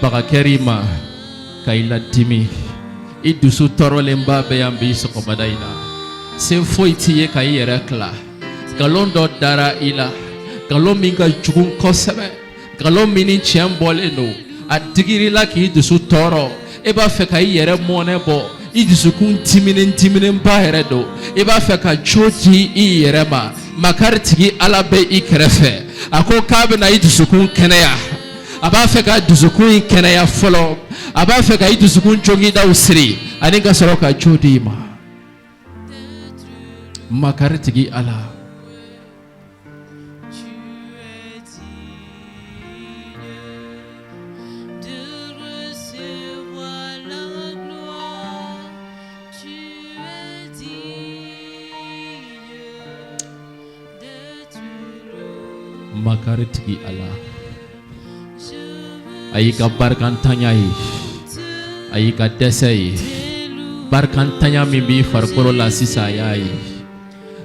[SPEAKER 2] Baka kerima kaila timi idusu toro lemba beyambi sokomadaina se foiti ye kai yerakla galondo dara ila galominga jugun kosebe galomini chembole no adigiri la ki idusu toro eba fe kai yere mone bo idusu kun timinen ba heredo eba fe ka choti I yerema makartigi alabe ikrefe ako kabe na idusu kun kenea aba fe ka dusukun kenaya follow aba fe ka dusukun jongi da usri ani ga soroka jodi ma makartigi ala makartigi ala Aika barkantanya aika desai barkantanya mimbi farkoro la sisa yai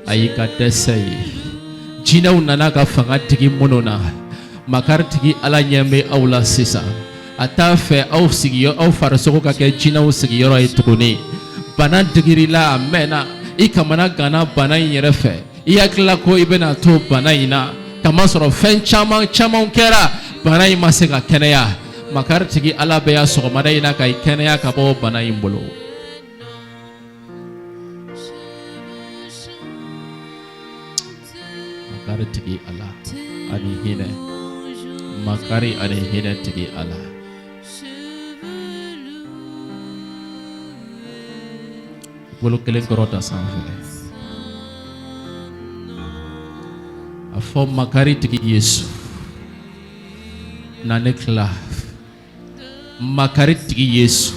[SPEAKER 2] aika desai jina unana ka fanga tigi monona makar tigi ala nyame aula sisa atafe au sigiyo au farasoko ka ke jina u sigiyo ay tukuni bana digiri la amena ikamana gana bana yerefe iyakla ko ibena to bana ina kama soro fen chama kera bana imaseka kenaya makar tigi ala beya sogomada ina kai kenaya kabo bana imbolo makar tigi ala ani hine makari ani hine tigi ala bolo kelen korota sanfele afo makari tigi Yesu na nekla makari tigi Yesu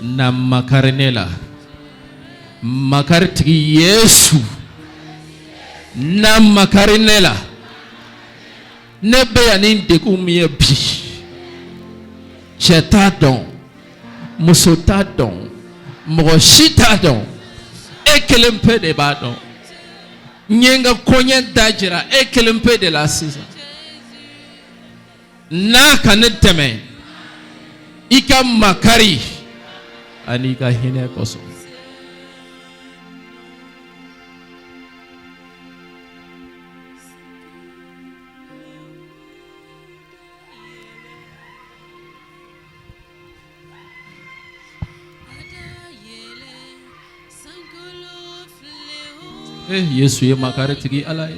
[SPEAKER 2] na makarenela makari tigi Yesu na makarenela nebe ya ninde kumye bi chetadon musotadon moshitadon ekelempe de badon nyenga konye dajira ekelempe de la sisa na kaneteme ika makari anika hine koso Yesu ye makari tigi alai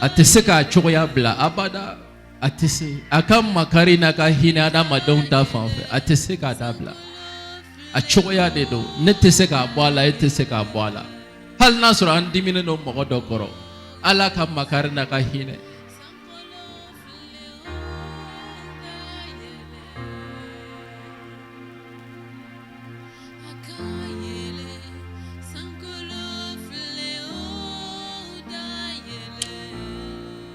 [SPEAKER 2] ateseka choya bla abada atese akam makari na ka hina da madonta fanfe ateseka dabla achoya de do neteseka bwala eteseka bwala hal nasra andimine no mogodo koro ala kam makari na ka hine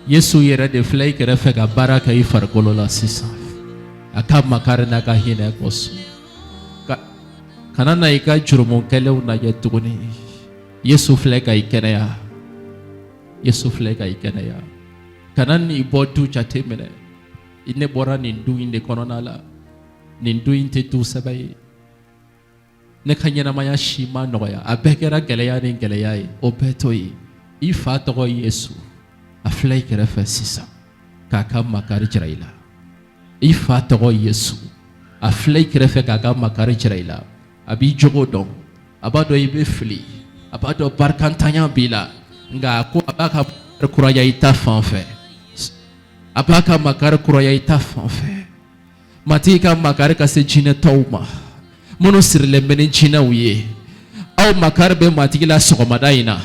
[SPEAKER 2] Yesu yere de flay kere feka baraka I farkolo la sisa akam makare na ka hine koso kanana ika jurumo kele una yetuguni Yesu flay ka ikenea Yesu flay ka ikenea kanani bodu chatemene ine bora nindu inde kononala nindu inte tu sabai ne kanyana maya shima noya abekera geleya ni geleya obetoi ifa to Yesu aflay kera fasisa kaka makari jiraila ifa to Yesu aflay kera fe kaka makari jiraila abi jogodon abado ibe fli abado barkantanya bila nga ko abaka kuraya ita fanfe abaka makari kuraya ita fanfe matika makari kase jine tauma mono sirle meni jina uye au makari be matikila sogomadaina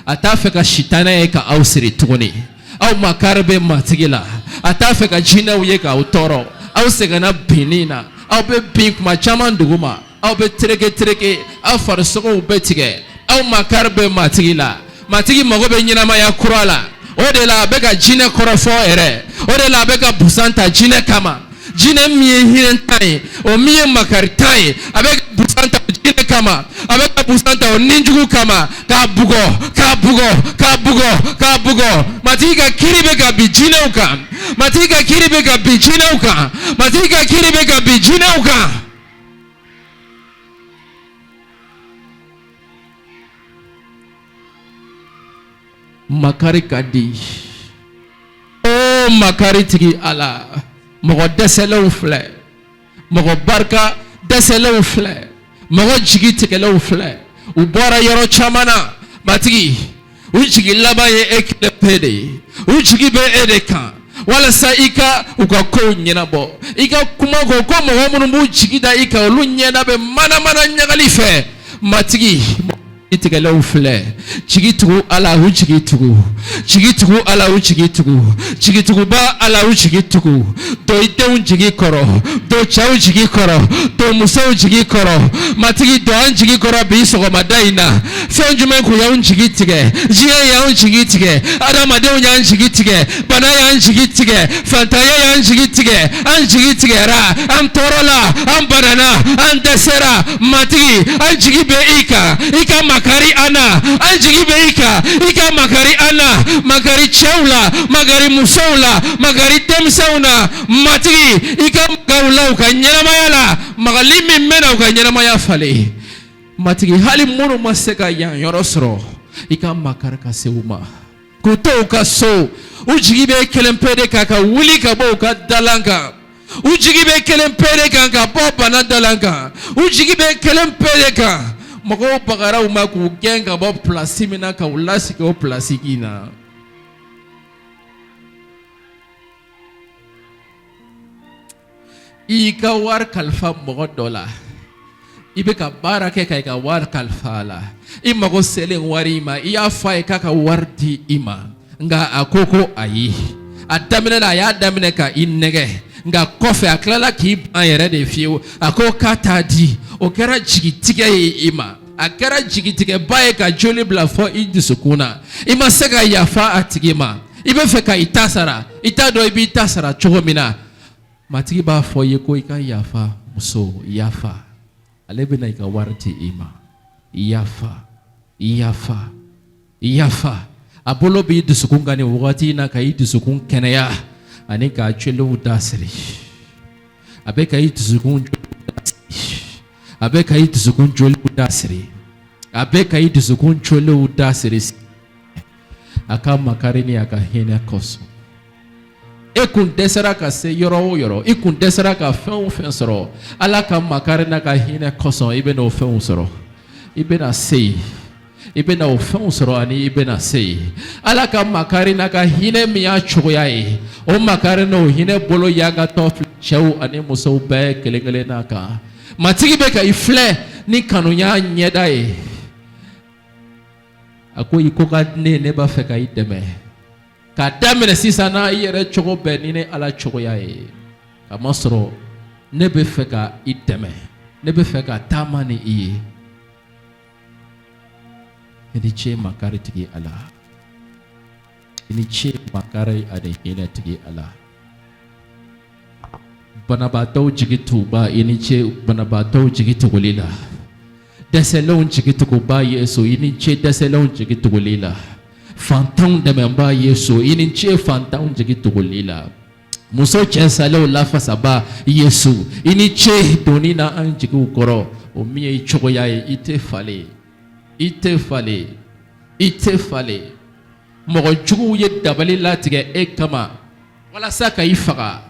[SPEAKER 2] atafeka shitana eka au siri tuguni au makari be matikila atafeka jina uye ka utoro au segana binina au be bink machaman duguma au be treke au farsogo ubetige au makari be matikila matigi mago be nyina maya kurala ode la beka jine korofo ere ode la beka busanta jine kama jine miye hirentai o miye makaritai abeka busanta jine kama abeka busanta o ninjugu kama ka bugo matika kiribeka bijine uka matika kiribeka bijine uka matika kiribeka bijine uka makari kadi o makari tigi ala mogo desele ufle mogo barka desele ufle mogo jigi tigele ufle ubora yoro chamana matigi ujigi laba ye ekle pede ujigi be edeka wala sa ika ukako nyenabo ika kumako ko mogo munu jigi da ika olu nyena be mana nyagalife matigi itigala ufle chigitugu ala hu chigitugu ala hu chigitugu ba ala hu chigitugu do ite un chigikoro do chau chigikoro do musau chigikoro matigi do an chigikoro bi sogo madaina fenjume ku ya un chigitige jiya ya un chigitige adama de un ya un chigitige bana ya un chigitige fantaya ya un chigitige ra am torola am banana am desera matigi an chigibe ika makari ana anjigi beika ika makari ana makari chaula makari musaula makari temsauna matigi ika gaula ukanyana mayala magalimi mena ukanyana maya fale matigi hali munu maseka yang yorosro ika makar kaseuma kuto ukaso ujigi be kelempede kaka wuli kabo ka dalanga ujigi be kelempede kaka boba na dalanga ujigi be kelempede kaka mago bagara uma ku genga bo plasimina ka ulasi ko plasikina ika war kalfa mogo dola ibe ka barake ka ka war kalfa la imago sele wari ma iya fa ka wardi ima nga akoko ayi adamina na ya adamina ka innege nga kofe aklala ki ayere de fiu akoka tadi okera jigitige ima akera jigitige bae ka joli bla fo idisukuna ima sega yafa atigima ibe feka itasara itado ibi itasara chogomina matigi ba fo yeko ika yafa muso yafa alebe na ika warti ima yafa abolo bi idisukunga ni wakati na ka idisukun kenaya ani ka chelo dasri abeka idisukun abeka idisukun chelo dasri abeka idisukun chelo dasri akama karini akahina koso ekun desera ka se yoro ekun desera ka fen soro ala ka makarina ka hina koso ibe no fen soro ibe na sei ibe na ofan soro ani ibe na sei ala ka makarina ka hine miya choyaye o makarina o hine bolo yaga to chew ani muso be kelengele naka matigi be ka ifle ni kanunya nyedae ako ikoka ne ba fe ka ideme ka damene sisana yere chogo be ni ne ala choyaye amasro ne be fe ka ideme ne be fe ka tamani iye ini che makari tigi ala ini che makari ade hina tigi ala banabato jigitu ba ini che banabato jigitu golila deselon jigitu ba yesu ini che deselon jigitu golila
[SPEAKER 1] fantanw dɛmɛba Yesu i ni ce fantanw jigi tuguli la muso cɛsalew lafasaba Yesu i ni ce doni na an jigiw kɔrɔ o min ye i cogoya ye i tɛ falen i tɛ falen i tɛ falen mɔgɔ juguw ye dabali latigɛ e kama walasa ka i faga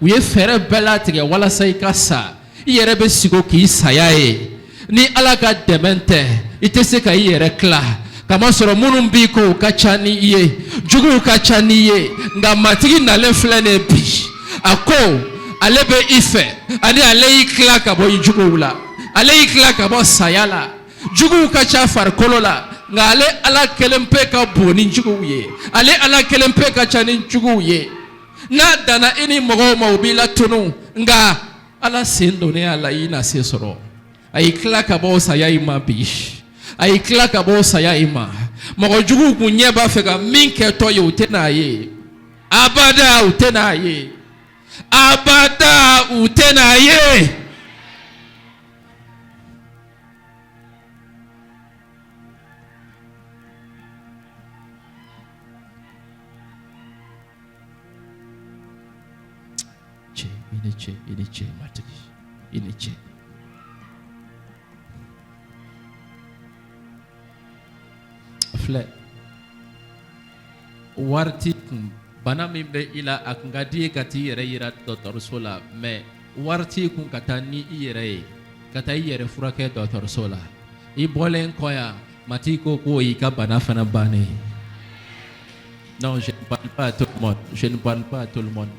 [SPEAKER 1] u ye fɛɛrɛ bɛɛ latigɛ walasa i ka sa i yɛrɛ bɛ sigo k'i saya ye ni Ala ka dɛmɛ tɛ i tɛ se ka i yɛrɛ tila kamasɔrɔ minnu b'i ko u ka ca ni i ye juguw ka ca ni i ye nka matigi nalen filɛ nin ye bi a ko ale bɛ i fɛ ani ale y'i tila ka bɔ i juguw la ale y'i tila ka bɔ saya la juguw ka ca farikolo la nka ale Ala kelen pe ka bon ni juguw ye ale Ala kelen pe ka ca ni juguw ye n'a danna i ni mɔgɔw ma u b'i latunu nka Ala sen donnen a la i na se sɔrɔ a y'i tila ka bɔ saya i ma bi a y'i tila ka bɔ saya i ma mɔgɔ juguw kun ɲɛ b'a fɛ ka min kɛtɔ ye u tɛ n'a ye abada u tɛ n'a ye abada u tɛ n'a ye. Ini matigi ini ce filɛ wariti kun bana min bɛ i la a kun ka di ye ka t'i yɛrɛ yira dɔgɔtɔrɔso la mais wariti kun ka taa ni i yɛrɛ ye ka taa i yɛrɛ furakɛ dɔgɔtɔrɔso la i bɔlen kɔ yan matigi ko k'o y'i ka bana fana bannen non je ne parle pas à tout le monde je ne parle pas à tout le monde.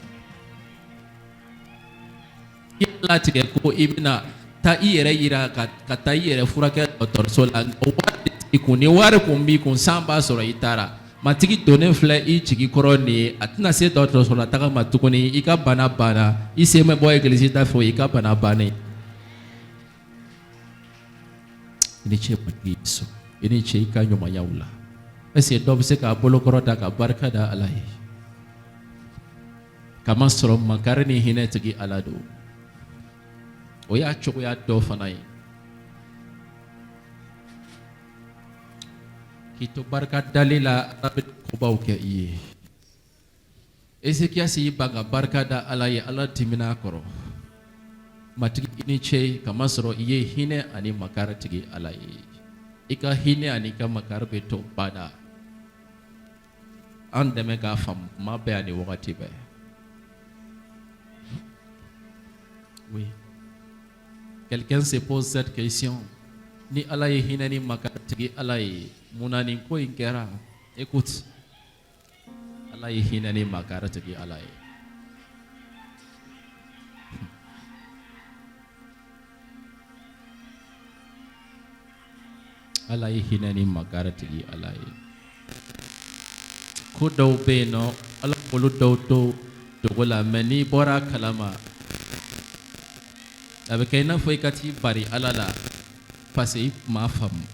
[SPEAKER 1] Latigɛ ko i bɛna taa i yɛrɛ yira ka taa i yɛrɛ furakɛ dɔgɔtɔrɔso la wari kun ni wari kun b'i kun san b'a sɔrɔ i taara matigi donnen filɛ i jigi kɔrɔ nin ye a tɛna se dɔgɔtɔrɔso la taga ma tuguni i ka bana banna i sen bɛ bɔ egilizi da fɛ o y'i ka bana bannen i ni ce matigi Yesu i ni ce i ka ɲumanyaw la est-ce que dɔ bɛ se k'a bolokɔrɔ da ka barika da Ala ye kamasɔrɔ makari ni hinɛ tigi Ala don. O y'a cogoya dɔ fana ye k'i to barika dali la Ala bɛ kobaw kɛ i ye Ezekiyasi y'i ban ka barika da Ala ye Ala dimina a kɔrɔ matigi i ni ce kamasɔrɔ i ye hinɛ ani makari tigi Ala ye i ka hinɛ ani ka makari bɛ to bada an dɛmɛ k'a faamu kuma bɛɛ ani wagati bɛɛ. Oui. Quelqu'un se pose cette question. Ni Ala ye hinɛ ni makari tigi Ala ye munna nin ko in kɛra? Écoute. Ala ye hinɛ ni makari tigi Ala ye. Ala ye hinɛ ni makari tigi Ala ye. Ko dɔw bɛ yen nɔ Ala bolo dɔw to dogo la mais n'i bɔra kalama a bɛ kɛ i n'a fɔ i ka t'i bari Ala la parce que i kun m'a faamu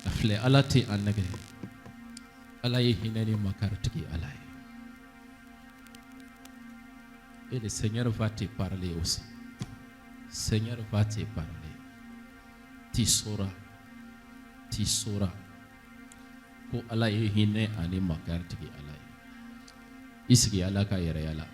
[SPEAKER 1] a filɛ Ala tɛ an nɛgɛ Ala ye hinɛ ni makari tigi Ala ye et le Seigneur va te parler aussi Seigneur va te parler tu sauras ko Ala ye hinɛ ani makari tigi Ala ye i sigi Ala ka yɛrɛya la